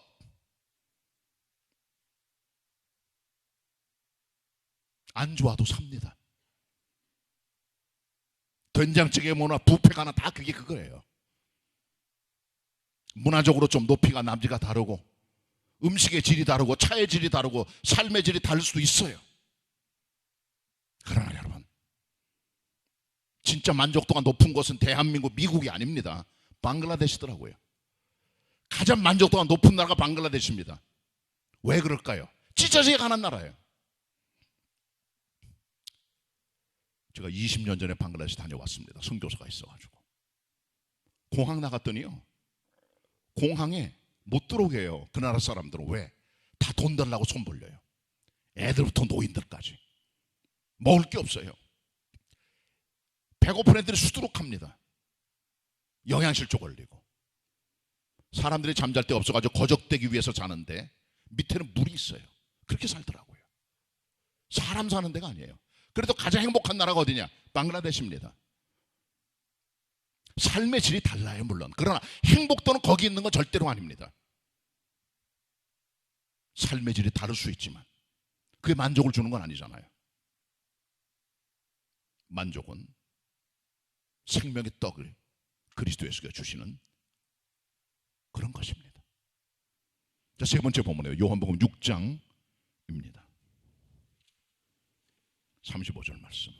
안 좋아도 삽니다. 된장찌개 뭐나 뷔페가 하나 다 그게 그거예요. 문화적으로 좀 높이가 남지가 다르고, 음식의 질이 다르고, 차의 질이 다르고, 삶의 질이 다를 수도 있어요. 진짜 만족도가 높은 곳은 대한민국, 미국이 아닙니다. 방글라데시더라고요. 가장 만족도가 높은 나라가 방글라데시입니다. 왜 그럴까요? 찢어지게 가난 나라예요. 제가 20년 전에 방글라데시 다녀왔습니다. 선교사가 있어가지고. 공항 나갔더니요, 공항에 못 들어오게 해요. 그 나라 사람들은. 왜? 다 돈 달라고 손 벌려요. 애들부터 노인들까지. 먹을 게 없어요. 배고픈 애들이 수두룩합니다. 영양실조 걸리고. 사람들이 잠잘 데 없어가지고 거적대기 위해서 자는데 밑에는 물이 있어요. 그렇게 살더라고요. 사람 사는 데가 아니에요. 그래도 가장 행복한 나라가 어디냐? 방글라데시입니다. 삶의 질이 달라요, 물론. 그러나 행복도는 거기 있는 건 절대로 아닙니다. 삶의 질이 다를 수 있지만 그게 만족을 주는 건 아니잖아요. 만족은 생명의 떡을 그리스도 예수가 주시는 그런 것입니다. 자, 세 번째 본문이에요. 요한복음 6장입니다. 35절 말씀.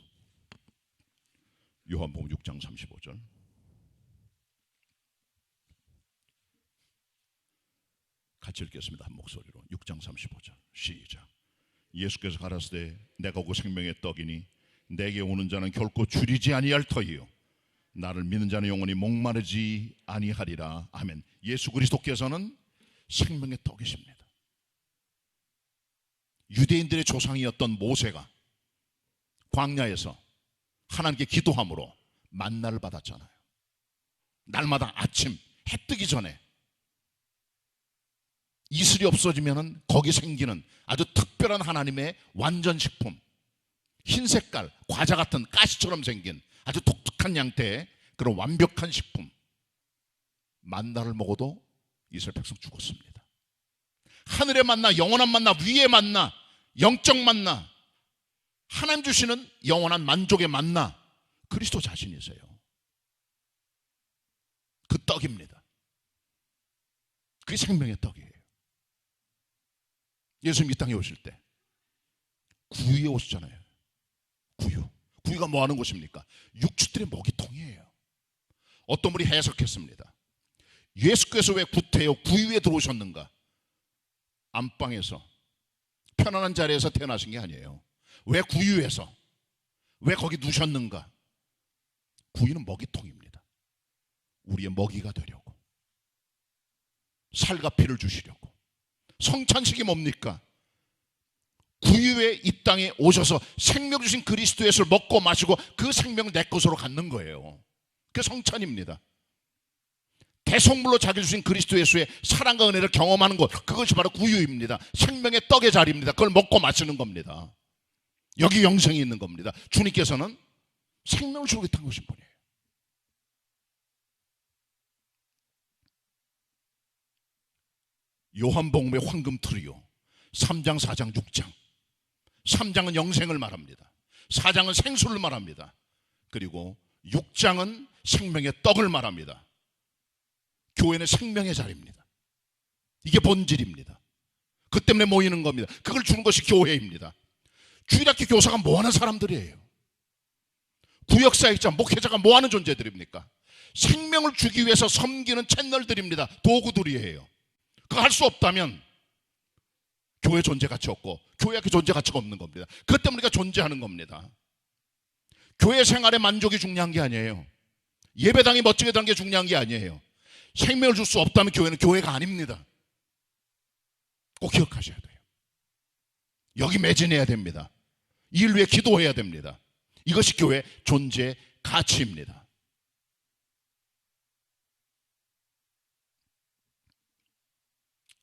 요한복음 6장 35절. 같이 읽겠습니다. 한 목소리로. 6장 35절 시작. 예수께서 가라사대 내가 그 생명의 떡이니 내게 오는 자는 결코 줄이지 아니할 터이요 나를 믿는 자는 영원히 목마르지 아니하리라. 아멘. 예수 그리스도께서는 생명의 떡이십니다. 유대인들의 조상이었던 모세가 광야에서 하나님께 기도함으로 만나를 받았잖아요. 날마다 아침 해 뜨기 전에 이슬이 없어지면 거기 생기는 아주 특별한 하나님의 완전식품, 흰 색깔 과자 같은 가시처럼 생긴 아주 독특한 양태의 그런 완벽한 식품, 만나를 먹어도 이스라엘 백성 죽었습니다. 하늘의 만나, 영원한 만나, 위의 만나, 영적 만나, 하나님 주시는 영원한 만족의 만나, 그리스도 자신이세요. 그 떡입니다. 그게 생명의 떡이에요. 예수님 이 땅에 오실 때 구유에 오시잖아요. 구유가 뭐 하는 곳입니까? 육축들의 먹이통이에요. 어떤 분이 해석했습니다. 예수께서 왜 구태여 구유에 들어오셨는가? 안방에서 편안한 자리에서 태어나신 게 아니에요. 왜 구유에서, 왜 거기 누셨는가? 구유는 먹이통입니다. 우리의 먹이가 되려고, 살과 피를 주시려고. 성찬식이 뭡니까? 구유에 이 땅에 오셔서 생명 주신 그리스도 예수를 먹고 마시고 그 생명을 내 것으로 갖는 거예요. 그게 성찬입니다. 대속물로 자기 주신 그리스도 예수의 사랑과 은혜를 경험하는 것, 그것이 바로 구유입니다. 생명의 떡의 자리입니다. 그걸 먹고 마시는 겁니다. 여기 영생이 있는 겁니다. 주님께서는 생명을 주겠다는 것인 분이에요. 요한복음의 황금 트리오 3장, 4장, 6장. 3장은 영생을 말합니다. 4장은 생수를 말합니다. 그리고 6장은 생명의 떡을 말합니다. 교회는 생명의 자리입니다. 이게 본질입니다. 그 때문에 모이는 겁니다. 그걸 주는 것이 교회입니다. 주일학교 교사가 뭐하는 사람들이에요? 구역사역자, 목회자가 뭐하는 존재들입니까? 생명을 주기 위해서 섬기는 채널들입니다. 도구들이에요. 그거 할 수 없다면 교회 존재 가치 없고 교회학교 존재 가치가 없는 겁니다. 그것 때문에 우리가 존재하는 겁니다. 교회 생활의 만족이 중요한 게 아니에요. 예배당이 멋지게 되는 게 중요한 게 아니에요. 생명을 줄 수 없다면 교회는 교회가 아닙니다. 꼭 기억하셔야 돼요. 여기 매진해야 됩니다. 일 위해 기도해야 됩니다. 이것이 교회 존재 가치입니다.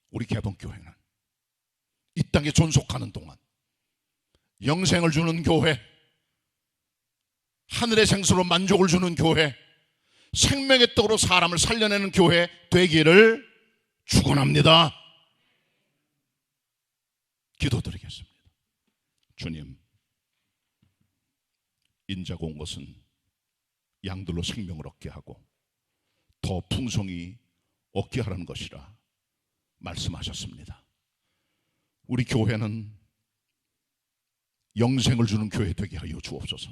우리 개봉교회는 이 땅에 존속하는 동안 영생을 주는 교회, 하늘의 생수로 만족을 주는 교회, 생명의 떡으로 사람을 살려내는 교회 되기를 축원합니다. 기도드리겠습니다. 주님, 인자가 온 것은 양들로 생명을 얻게 하고 더 풍성히 얻게 하라는 것이라 말씀하셨습니다. 우리 교회는 영생을 주는 교회 되게 하여 주옵소서.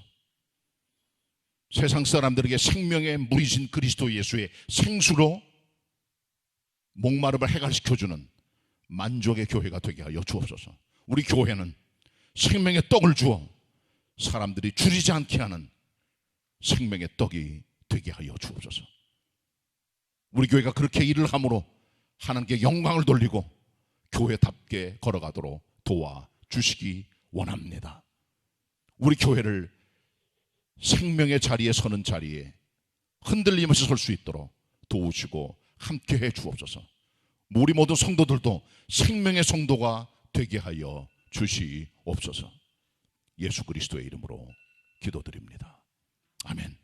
세상 사람들에게 생명의 물이신 그리스도 예수의 생수로 목마름을 해결시켜주는 만족의 교회가 되게 하여 주옵소서. 우리 교회는 생명의 떡을 주어 사람들이 줄이지 않게 하는 생명의 떡이 되게 하여 주옵소서. 우리 교회가 그렇게 일을 함으로 하나님께 영광을 돌리고 교회답게 걸어가도록 도와주시기 원합니다. 우리 교회를 생명의 자리에 서는 자리에 흔들림 없이 설 수 있도록 도우시고 함께해 주옵소서. 우리 모든 성도들도 생명의 성도가 되게 하여 주시옵소서. 예수 그리스도의 이름으로 기도드립니다. 아멘.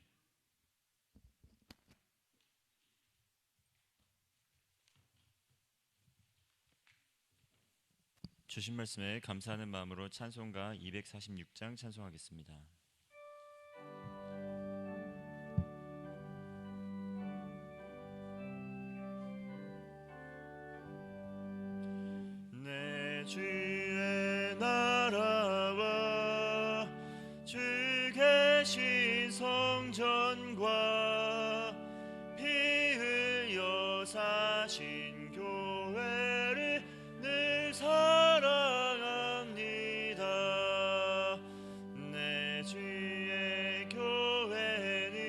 주신 말씀에 감사하는 마음으로 찬송가 246장 찬송하겠습니다. 내 주의 나라와 주 계신 성전과 피 흘려 사신 교회를 늘 사랑합니다. 내 주의 교회는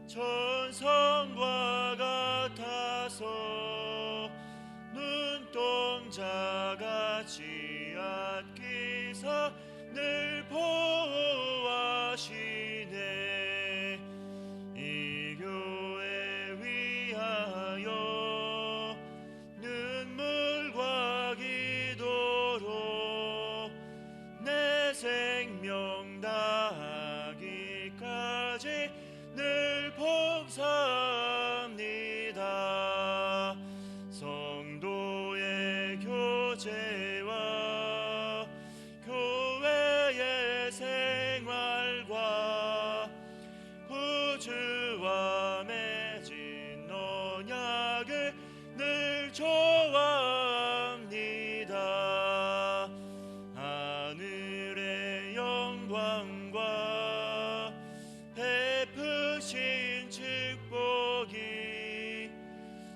천성과 같아서 눈동자같이 아끼사 늘 보호하시네. 이 교회 위하여 눈물과 기도로 내 생명 다하기까지 늘 봉사합니다. 성도의 교제와 교회의 생활과 구주와 맺은 언약을 늘 좋아합니다. 하늘의 영광과 베푸신 축복이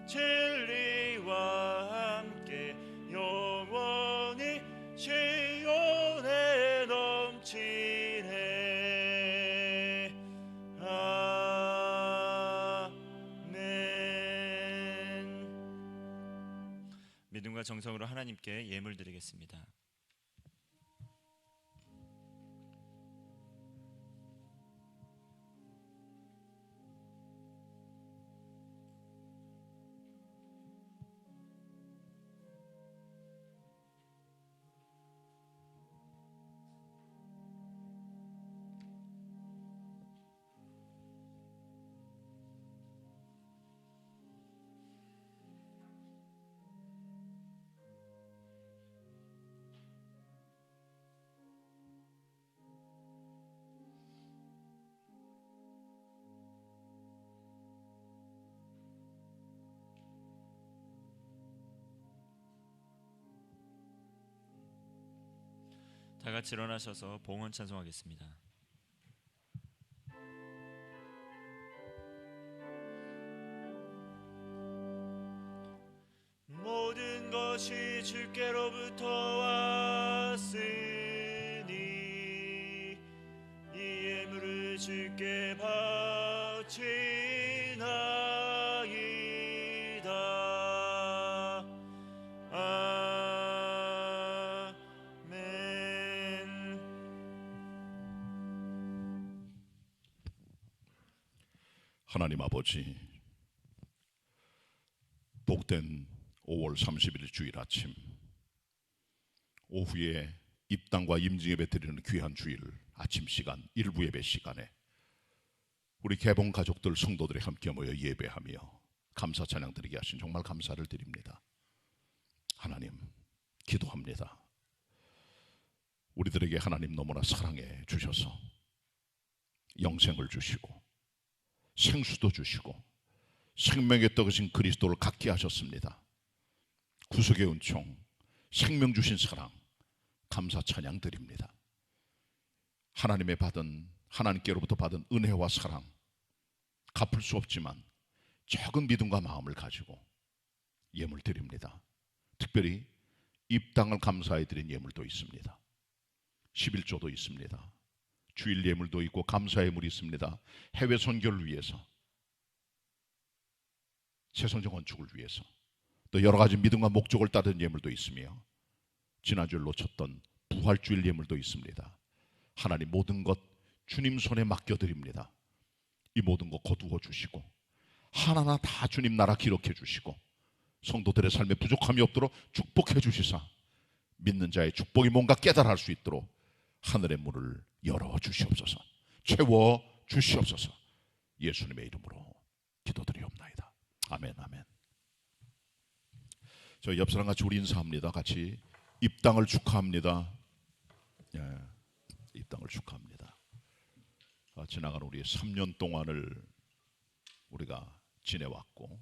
진리와 함께 영원히 시온에 넘치네. 아멘. 믿음과 정성으로 하나님께 예물 드리겠습니다. 다 같이 일어나셔서 봉헌 찬송하겠습니다. 모든 것이 주께로부터 왔으니 이 예물을 주께 바치나이다. 아멘. 하나님 아버지, 복된 5월 30일 주일 아침 오후에 입당과 임징예배 드리는 귀한 주일 아침 시간 일부 예배 시간에 우리 개봉 가족들 성도들이 함께 모여 예배하며 감사 찬양 드리게 하신 정말 감사를 드립니다. 하나님 기도합니다. 우리들에게 하나님 너무나 사랑해 주셔서 영생을 주시고 생수도 주시고 생명의 떡이신 그리스도를 갖게 하셨습니다. 구속의 은총, 생명 주신 사랑 감사 찬양 드립니다. 하나님의 받은 하나님께로부터 받은 은혜와 사랑, 갚을 수 없지만 적은 믿음과 마음을 가지고 예물 드립니다. 특별히 입당을 감사해 드린 예물도 있습니다. 11조도 있습니다. 주일 예물도 있고 감사 예물이 있습니다. 해외 선교를 위해서, 새성전 건축을 위해서, 또 여러 가지 믿음과 목적을 따른 예물도 있으며 지난주에 놓쳤던 부활주일 예물도 있습니다. 하나님 모든 것 주님 손에 맡겨드립니다. 이 모든 것 거두어 주시고 하나하나 다 주님 나라 기록해 주시고 성도들의 삶에 부족함이 없도록 축복해 주시사 믿는 자의 축복이 뭔가 깨달아 할 수 있도록 하늘의 문을 열어 주시옵소서. 채워 주시옵소서. 예수님의 이름으로 기도드리옵나이다. 아멘. 아멘. 저 옆 사람 같이 우리 인사합니다. 같이 입당을 축하합니다. 예, 입당을 축하합니다. 지나간 우리 3년 동안을 우리가 지내왔고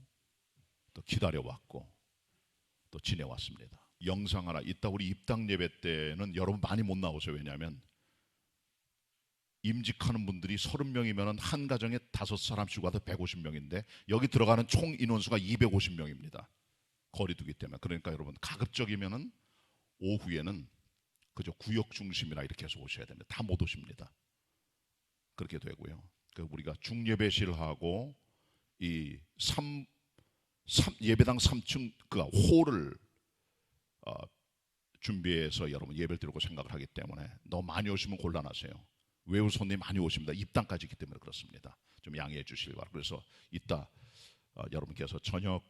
또 기다려왔고 또 지내왔습니다. 영상 하나 이따 우리 입당 예배 때는 여러분 많이 못 나오세요. 왜냐하면 임직하는 분들이 30명이면 한 가정에 5사람씩 와도 150명인데 여기 들어가는 총 인원수가 250명입니다. 거리두기 때문에. 그러니까 여러분 가급적이면은 오후에는 그저 구역 중심이나 이렇게 해서 오셔야 됩니다. 다 못 오십니다. 그렇게 되고요. 우리가 중예배실하고 이 예배당 3층 그 홀을 준비해서 여러분 예배를 드리고 생각을 하기 때문에 너무 많이 오시면 곤란하세요. 외부 손님이 많이 오십니다. 입당까지 있기 때문에 그렇습니다. 좀 양해해 주시기 바랍니다. 그래서 이따 여러분께서 저녁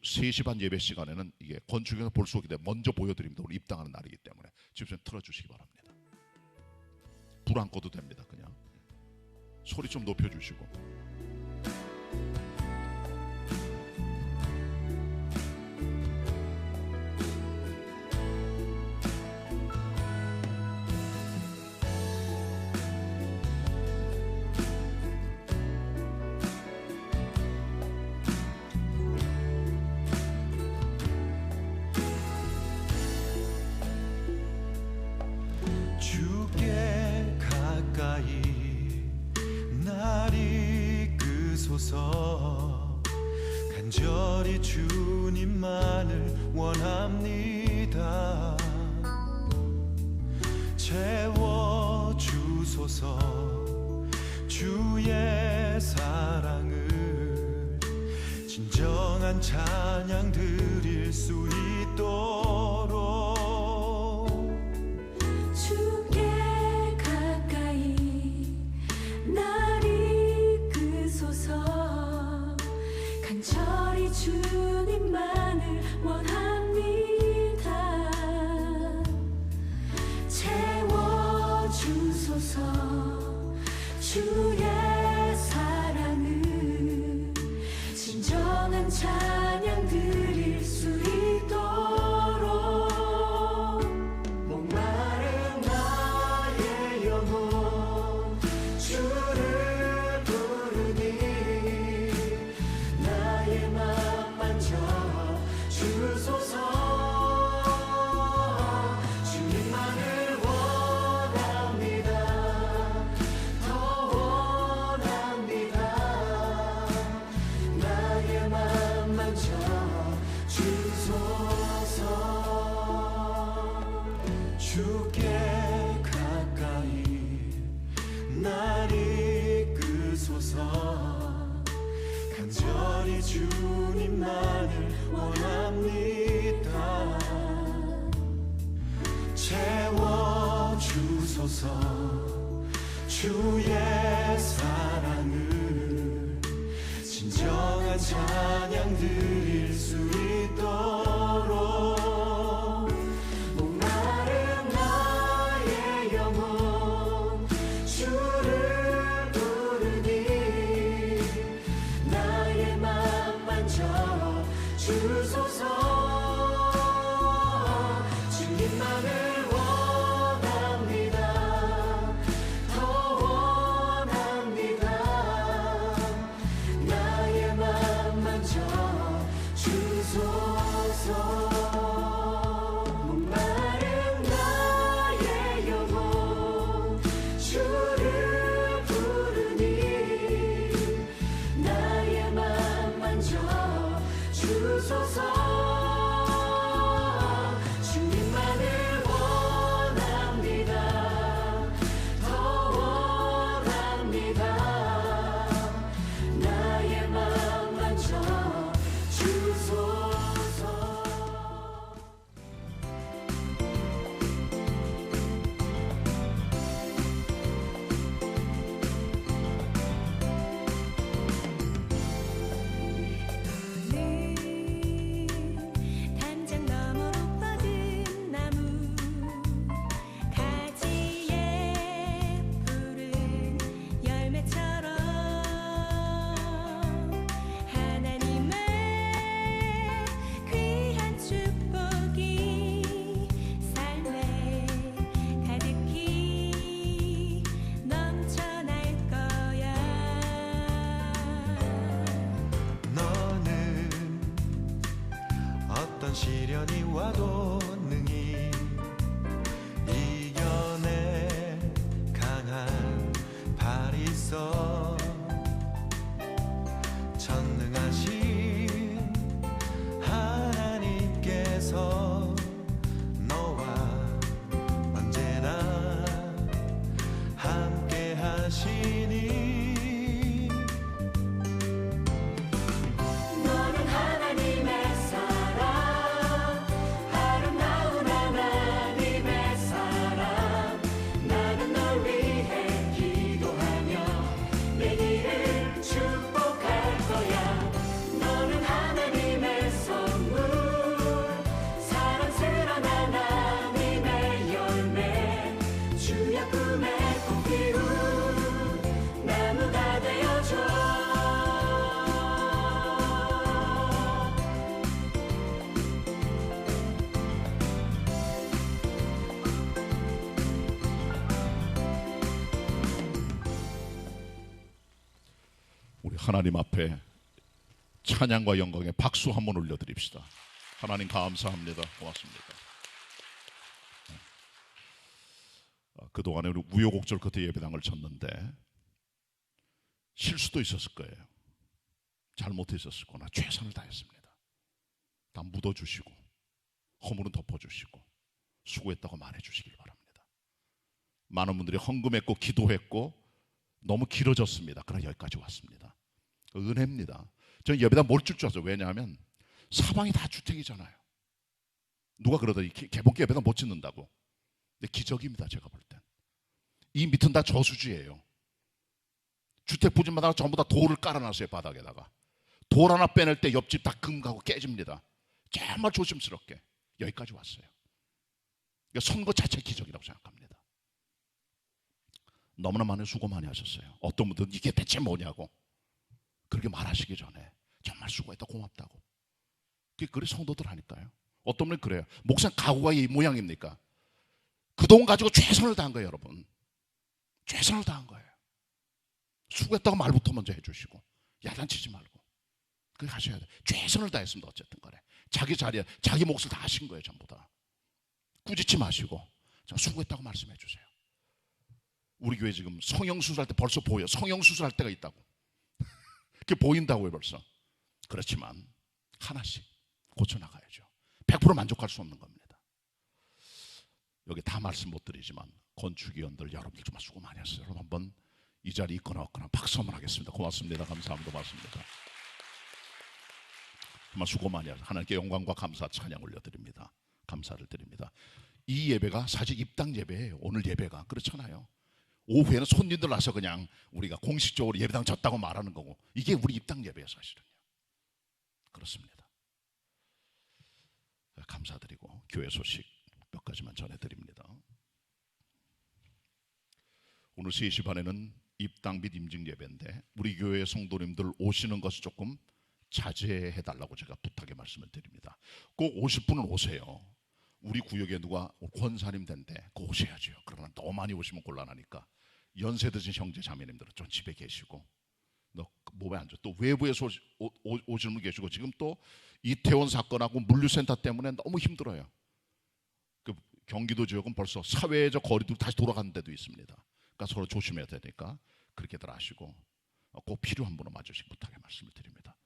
3시 반 예배 시간에는 이게 건축에서 볼 수 없기 때문에 먼저 보여드립니다. 우리 입당하는 날이기 때문에 집에서 틀어주시기 바랍니다. 불 안 꺼도 됩니다. 그냥 소리 좀 높여주시고. 주께 가까이 날 이끄소서. 간절히 주님만을 원합니다. 채워주소서. 주의 사랑을 진정한 찬양 드릴 수 있도록 주께 가까이 날 이끄소서. 간절히 주님만을 원합니다. 채워주소서. 주의 사랑을 진정한 찬양 드릴 수 있도록 목마른 나의 영혼 주를 부르니 나의 맘 만져 주소서. 주님만을 원합니다. 더 원합니다. 나의 맘 만져 주소서. 주께 가까이 날 이끄소서. 간절히 주님만을 원합니다. 채워주소서. 주의 사랑을 진정한 찬양 드릴 수 있도록 목마른 나의 영혼 주를 부르니 나의 맘 만져 주소서. 주님만을 원합니다. 더 원합니다. 나의 맘 만져 주소서. 목마른 나의 영혼 주를 주소서. 주님만을 원합니다. 더 원합니다. 나의 맘 만져 주소서. 담장 너머로 뻗은 나무 가지에 푸른 열매처럼 하나님의 귀한 축복이 삶에 가득히 넘쳐날 거야. 너는 어떤 시련이 와도 능히 이겨내 강한 발이 있어. 전능하신 하나님께서 너와 언제나 함께 하시니. 너는 하나님의 사람, 아름다운 하나님의 사람. 나는 널 위해 기도하며 내 길을 축복할 거야. 너는 하나님의 선물, 사랑스런 하나님의 열매. 주의 꿈에 꽃 피운 나무가 되어줘. 우리 하나님 앞에 찬양과 영광의 박수 한번 올려드립시다. 하나님 감사합니다. 고맙습니다. 그동안에 우리 우여곡절 끝에 예배당을 쳤는데 실수도 있었을 거예요. 잘못했었을 거나 최선을 다했습니다. 다 묻어주시고 허물은 덮어주시고 수고했다고 말해주시길 바랍니다. 많은 분들이 헌금했고 기도했고 너무 길어졌습니다. 그러나 여기까지 왔습니다. 은혜입니다. 저는 예배당 뭘 줄 줄 알았어요. 왜냐하면 사방이 다 주택이잖아요. 누가 그러더니 개봉기 예배당 못 짓는다고. 근데 기적입니다. 제가 볼 땐. 이 밑은 다 저수지예요. 주택 부지마다 전부 다 돌을 깔아놨어요. 바닥에다가. 돌 하나 빼낼 때 옆집 다 금가고 깨집니다. 정말 조심스럽게 여기까지 왔어요. 그러니까 선거 자체 기적이라고 생각합니다. 너무나 많은 수고 많이 하셨어요. 어떤 분들은 이게 대체 뭐냐고 그렇게 말하시기 전에 정말 수고했다 고맙다고. 그게 성도들 하니까요. 어떤 분은 그래요. 목사 가구가 이 모양입니까? 그 돈 가지고 최선을 다한 거예요. 여러분 최선을 다한 거예요. 수고했다고 말부터 먼저 해주시고 야단치지 말고 그렇게 하셔야 돼요. 최선을 다했습니다. 어쨌든 간에 자기 자리에 자기 몫을 다 하신 거예요. 전부 다 꾸짖지 마시고 수고했다고 말씀해 주세요. 우리 교회 지금 성형수술할 때 벌써 보여요. 성형수술할 때가 있다고. 그게 보인다고요 벌써. 그렇지만 하나씩 고쳐나가야죠. 100% 만족할 수 없는 겁니다. 여기 다 말씀 못 드리지만 건축위원들 여러분들 정말 수고 많이 했어요. 여러분 한번 이 자리 있거나 없거나 박수 한번 하겠습니다. 고맙습니다. 감사합니다. 고맙습니다. 정말 수고 많이 하셔서 하나님께 영광과 감사 찬양 올려드립니다. 감사를 드립니다. 이 예배가 사실 입당 예배예요. 오늘 예배가 그렇잖아요. 오후에는 손님들 와서 그냥 우리가 공식적으로 예배당 졌다고 말하는 거고 이게 우리 입당 예배예요. 사실은요. 그렇습니다. 감사드리고 교회 소식 몇 가지만 전해드립니다. 오늘 3시 반에는 입당 및 임직 예배인데 우리 교회 성도님들 오시는 것을 조금 자제해달라고 제가 부탁의 말씀을 드립니다. 꼭 오실 분은 오세요. 우리 구역에 누가 권사님 된대 꼭 오셔야죠. 그러나 너무 많이 오시면 곤란하니까 연세 드신 형제 자매님들은 좀 집에 계시고 너 몸에 앉아. 또 외부에서 오시는 분 계시고 지금 또 이태원 사건하고 물류센터 때문에 너무 힘들어요. 그 경기도 지역은 벌써 사회적 거리도 다시 돌아가는 데도 있습니다. 그러니까 서로 조심해야 되니까 그렇게들 아시고 꼭 필요한 분은 맞으시고 부탁의 말씀을 드립니다.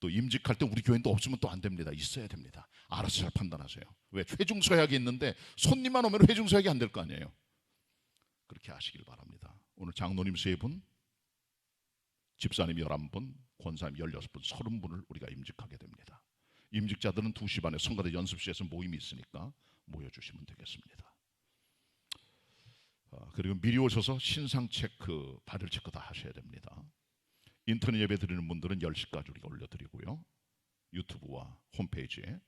또 임직할 때 우리 교회는 또 없으면 또 안 됩니다. 있어야 됩니다. 알아서 잘 판단하세요. 왜? 회중서약이 있는데 손님만 오면 회중서약이 안 될 거 아니에요. 그렇게 하시길 바랍니다. 오늘 장로님 3분, 집사님 11분, 권사님 16분, 30분을 우리가 임직하게 됩니다. 임직자들은 2시 반에 성가대 연습실에서 모임이 있으니까 모여주시면 되겠습니다. 그리고 미리 오셔서 신상 체크, 발열 체크 다 하셔야 됩니다. 인터넷 예배 드리는 분들은 10시까지 우리가 올려드리고요. 유튜브와 홈페이지에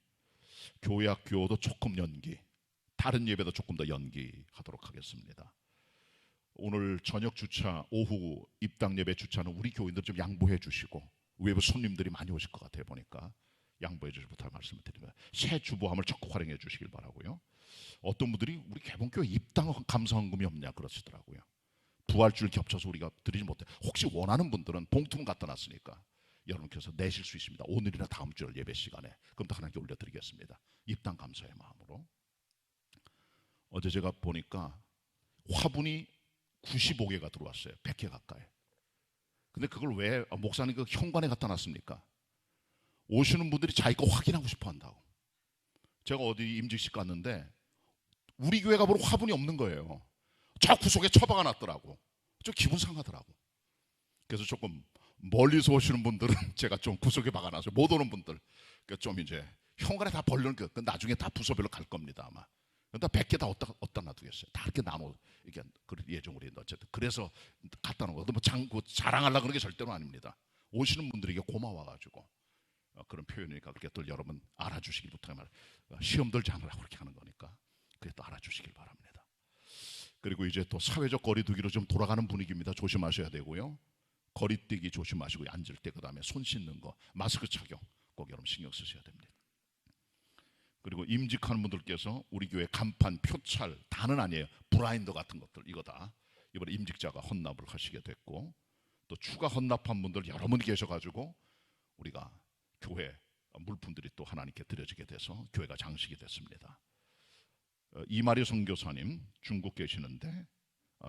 교회 학교도 조금 연기, 다른 예배도 조금 더 연기하도록 하겠습니다. 오늘 저녁 주차, 오후 입당 예배 주차는 우리 교인들 좀 양보해 주시고, 외부 손님들이 많이 오실 것 같아요. 보니까 양보해 주실 부탁 말씀을 드립니다. 새 주보함을 적극 활용해 주시길 바라고요. 어떤 분들이 우리 개봉교회 입당 감사헌금이 없냐 그러시더라고요. 부활주일 겹쳐서 우리가 드리지 못해. 혹시 원하는 분들은 봉투는 갖다 놨으니까 여러분께서 내실 수 있습니다. 오늘이나 다음 주일 예배 시간에. 그럼 또 하나님께 올려드리겠습니다. 입당 감사의 마음으로. 어제 제가 보니까 화분이 95개가 들어왔어요. 100개 가까이. 근데 그걸 왜 목사님 그 현관에 갖다 놨습니까? 오시는 분들이 자기 거 확인하고 싶어 한다고. 제가 어디 임직식 갔는데 우리 교회가 보는 화분이 없는 거예요. 저 구석에 처박아 놨더라고. 좀 기분 상하더라고. 그래서 조금 멀리서 오시는 분들은 제가 좀 구석에 박아놔서 못 오는 분들 좀 이제 현관에 다 벌려는 거 나중에 다 부서별로 갈 겁니다 아마. 다 100개 다 어디다 놔두겠어요. 다 이렇게 나눠 이게 예정으로 했는데 어쨌든 그래서 갖다 놓은 거. 뭐 자랑하려고 그런 게 절대로 아닙니다. 오시는 분들에게 고마워가지고 그런 표현이니까 그렇게 또 여러분 알아주시길 부탁합니다. 시험 들지 않으라고 그렇게 하는 거니까 그게 또 알아주시길 바랍니다. 그리고 이제 또 사회적 거리두기로 좀 돌아가는 분위기입니다. 조심하셔야 되고요. 거리뛰기 조심하시고 앉을 때 그다음에 손 씻는 거, 마스크 착용 꼭 여러분 신경 쓰셔야 됩니다. 그리고 임직하는 분들께서 우리 교회 간판, 표찰 다는 아니에요. 브라인더 같은 것들 이거 다 이번에 임직자가 헌납을 하시게 됐고 또 추가 헌납한 분들 여러 분 계셔가지고 우리가 교회 물품들이 또 하나님께 드려지게 돼서 교회가 장식이 됐습니다. 이마리 선교사님 중국 계시는데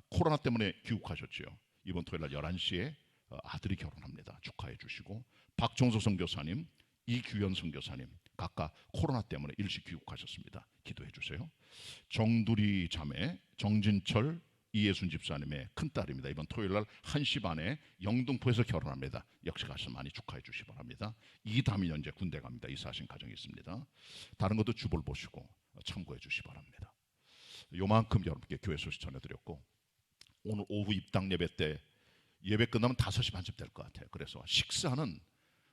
코로나 때문에 귀국하셨죠. 이번 토요일 날 11시에 아들이 결혼합니다. 축하해 주시고 박종서 선교사님, 이규현 선교사님 각각 코로나 때문에 일시 귀국하셨습니다. 기도해 주세요. 정두리 자매 정진철 이예순 집사님의 큰딸입니다. 이번 토요일 날 1시 반에 영등포에서 결혼합니다. 역시 가서 많이 축하해 주시기 바랍니다. 이담이 현재 군대 갑니다. 이사하신 가정이 있습니다. 다른 것도 주볼 보시고 참고해 주시기 바랍니다. 요만큼 여러분께 교회 소식 전해드렸고 오늘 오후 입당 예배 때 예배 끝나면 5시 반쯤 될 것 같아요. 그래서 식사는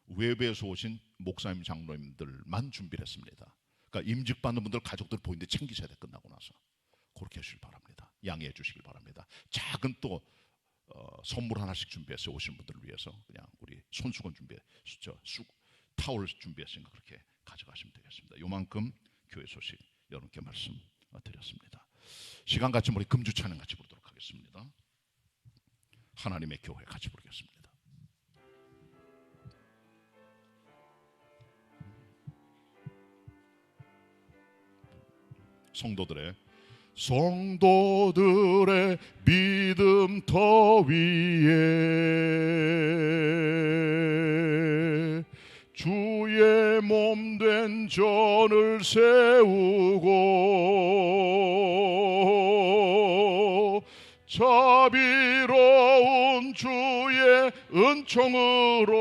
외부에서 오신 목사님 장로님들만 준비를 했습니다. 그러니까 임직받는 분들 가족들 보이는데 챙기셔야 돼. 끝나고 나서 그렇게 해주시기 바랍니다. 양해해 주시길 바랍니다. 작은 또 선물 하나씩 준비했어요. 오신 분들을 위해서 그냥 우리 손수건 타올 준비했으니까 그렇게 가져가시면 되겠습니다. 요만큼 교회 소식 여러분께 말씀드렸습니다. 시간 같이 우리 금주 찬양 같이 부르도록 하겠습니다. 하나님의 교회 같이 부르겠습니다. 성도들의 믿음터 위에 주의 몸된 전을 세우고 자비로운 주의 은총으로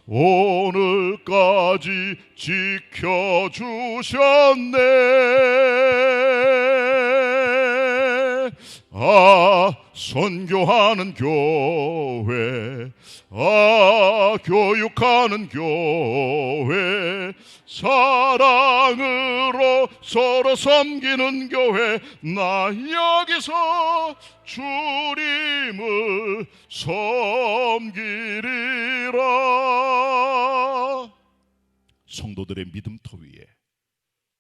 오늘까지 지켜주셨네. 선교하는 교회, 교육하는 교회, 사랑으로 서로 섬기는 교회, 나 여기서 주님을 섬기리라. 성도들의 믿음터 위에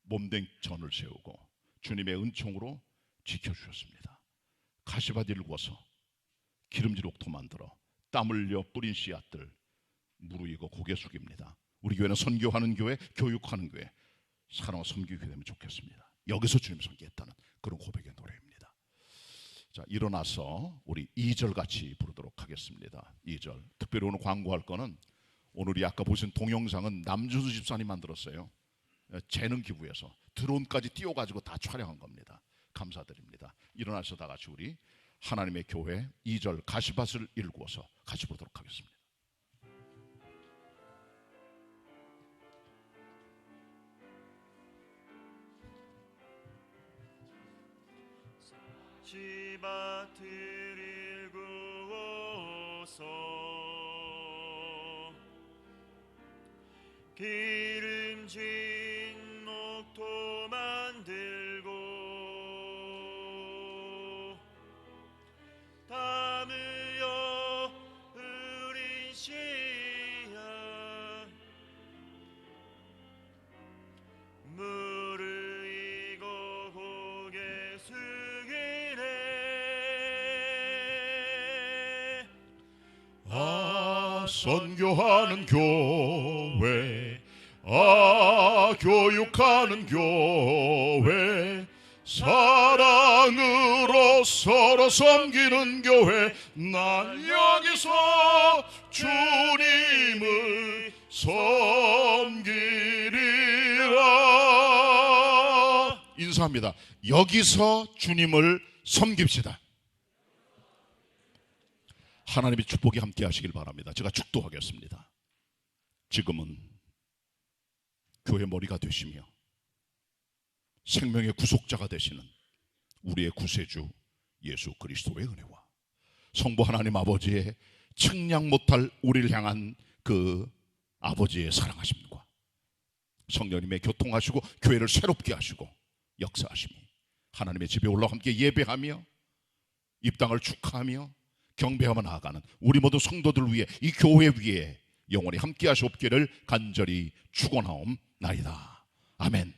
몸된 전을 세우고 주님의 은총으로 지켜주셨습니다. 가시밭을 구워서 기름질 옥토 만들어 땀 흘려 뿌린 씨앗들 무르익어 고개 숙입니다. 우리 교회는 선교하는 교회, 교육하는 교회, 사랑과 섬기게 되면 좋겠습니다. 여기서 주님 섬기겠다는 그런 고백의 노래입니다. 자, 일어나서 우리 2절 같이 부르도록 하겠습니다. 2절. 특별히 오늘 광고할 거는 오늘이 아까 보신 동영상은 남준수 집사님 만들었어요. 재능 기부해서 드론까지 띄워가지고 다 촬영한 겁니다. 감사드립니다. 일어나서 다 같이 우리 하나님의 교회 2절 가시밭을 일구어서 같이 보도록 하겠습니다. 가시밭을 일구어서 기름진 녹토 만들고 담으여 우리 씨앗 무르익어 고개 숙이네. 선교하는 교회, 교육하는 교회, 사랑으로 서로 섬기는 교회. 난 여기서 주님을 섬기리라. 인사합니다. 여기서 주님을 섬깁시다. 하나님의 축복이 함께 하시길 바랍니다. 제가 축도하겠습니다. 지금은 교회 머리가 되시며 생명의 구속자가 되시는 우리의 구세주 예수 그리스도의 은혜와 성부 하나님 아버지의 측량 못할 우리를 향한 그 아버지의 사랑하심과 성령님의 교통하시고 교회를 새롭게 하시고 역사하심이 하나님의 집에 올라 함께 예배하며 입당을 축하하며 경배하며 나아가는 우리 모든 성도들 위해 이 교회 위에 영원히 함께 하시옵기를 간절히 축원하옵나이다. 아멘.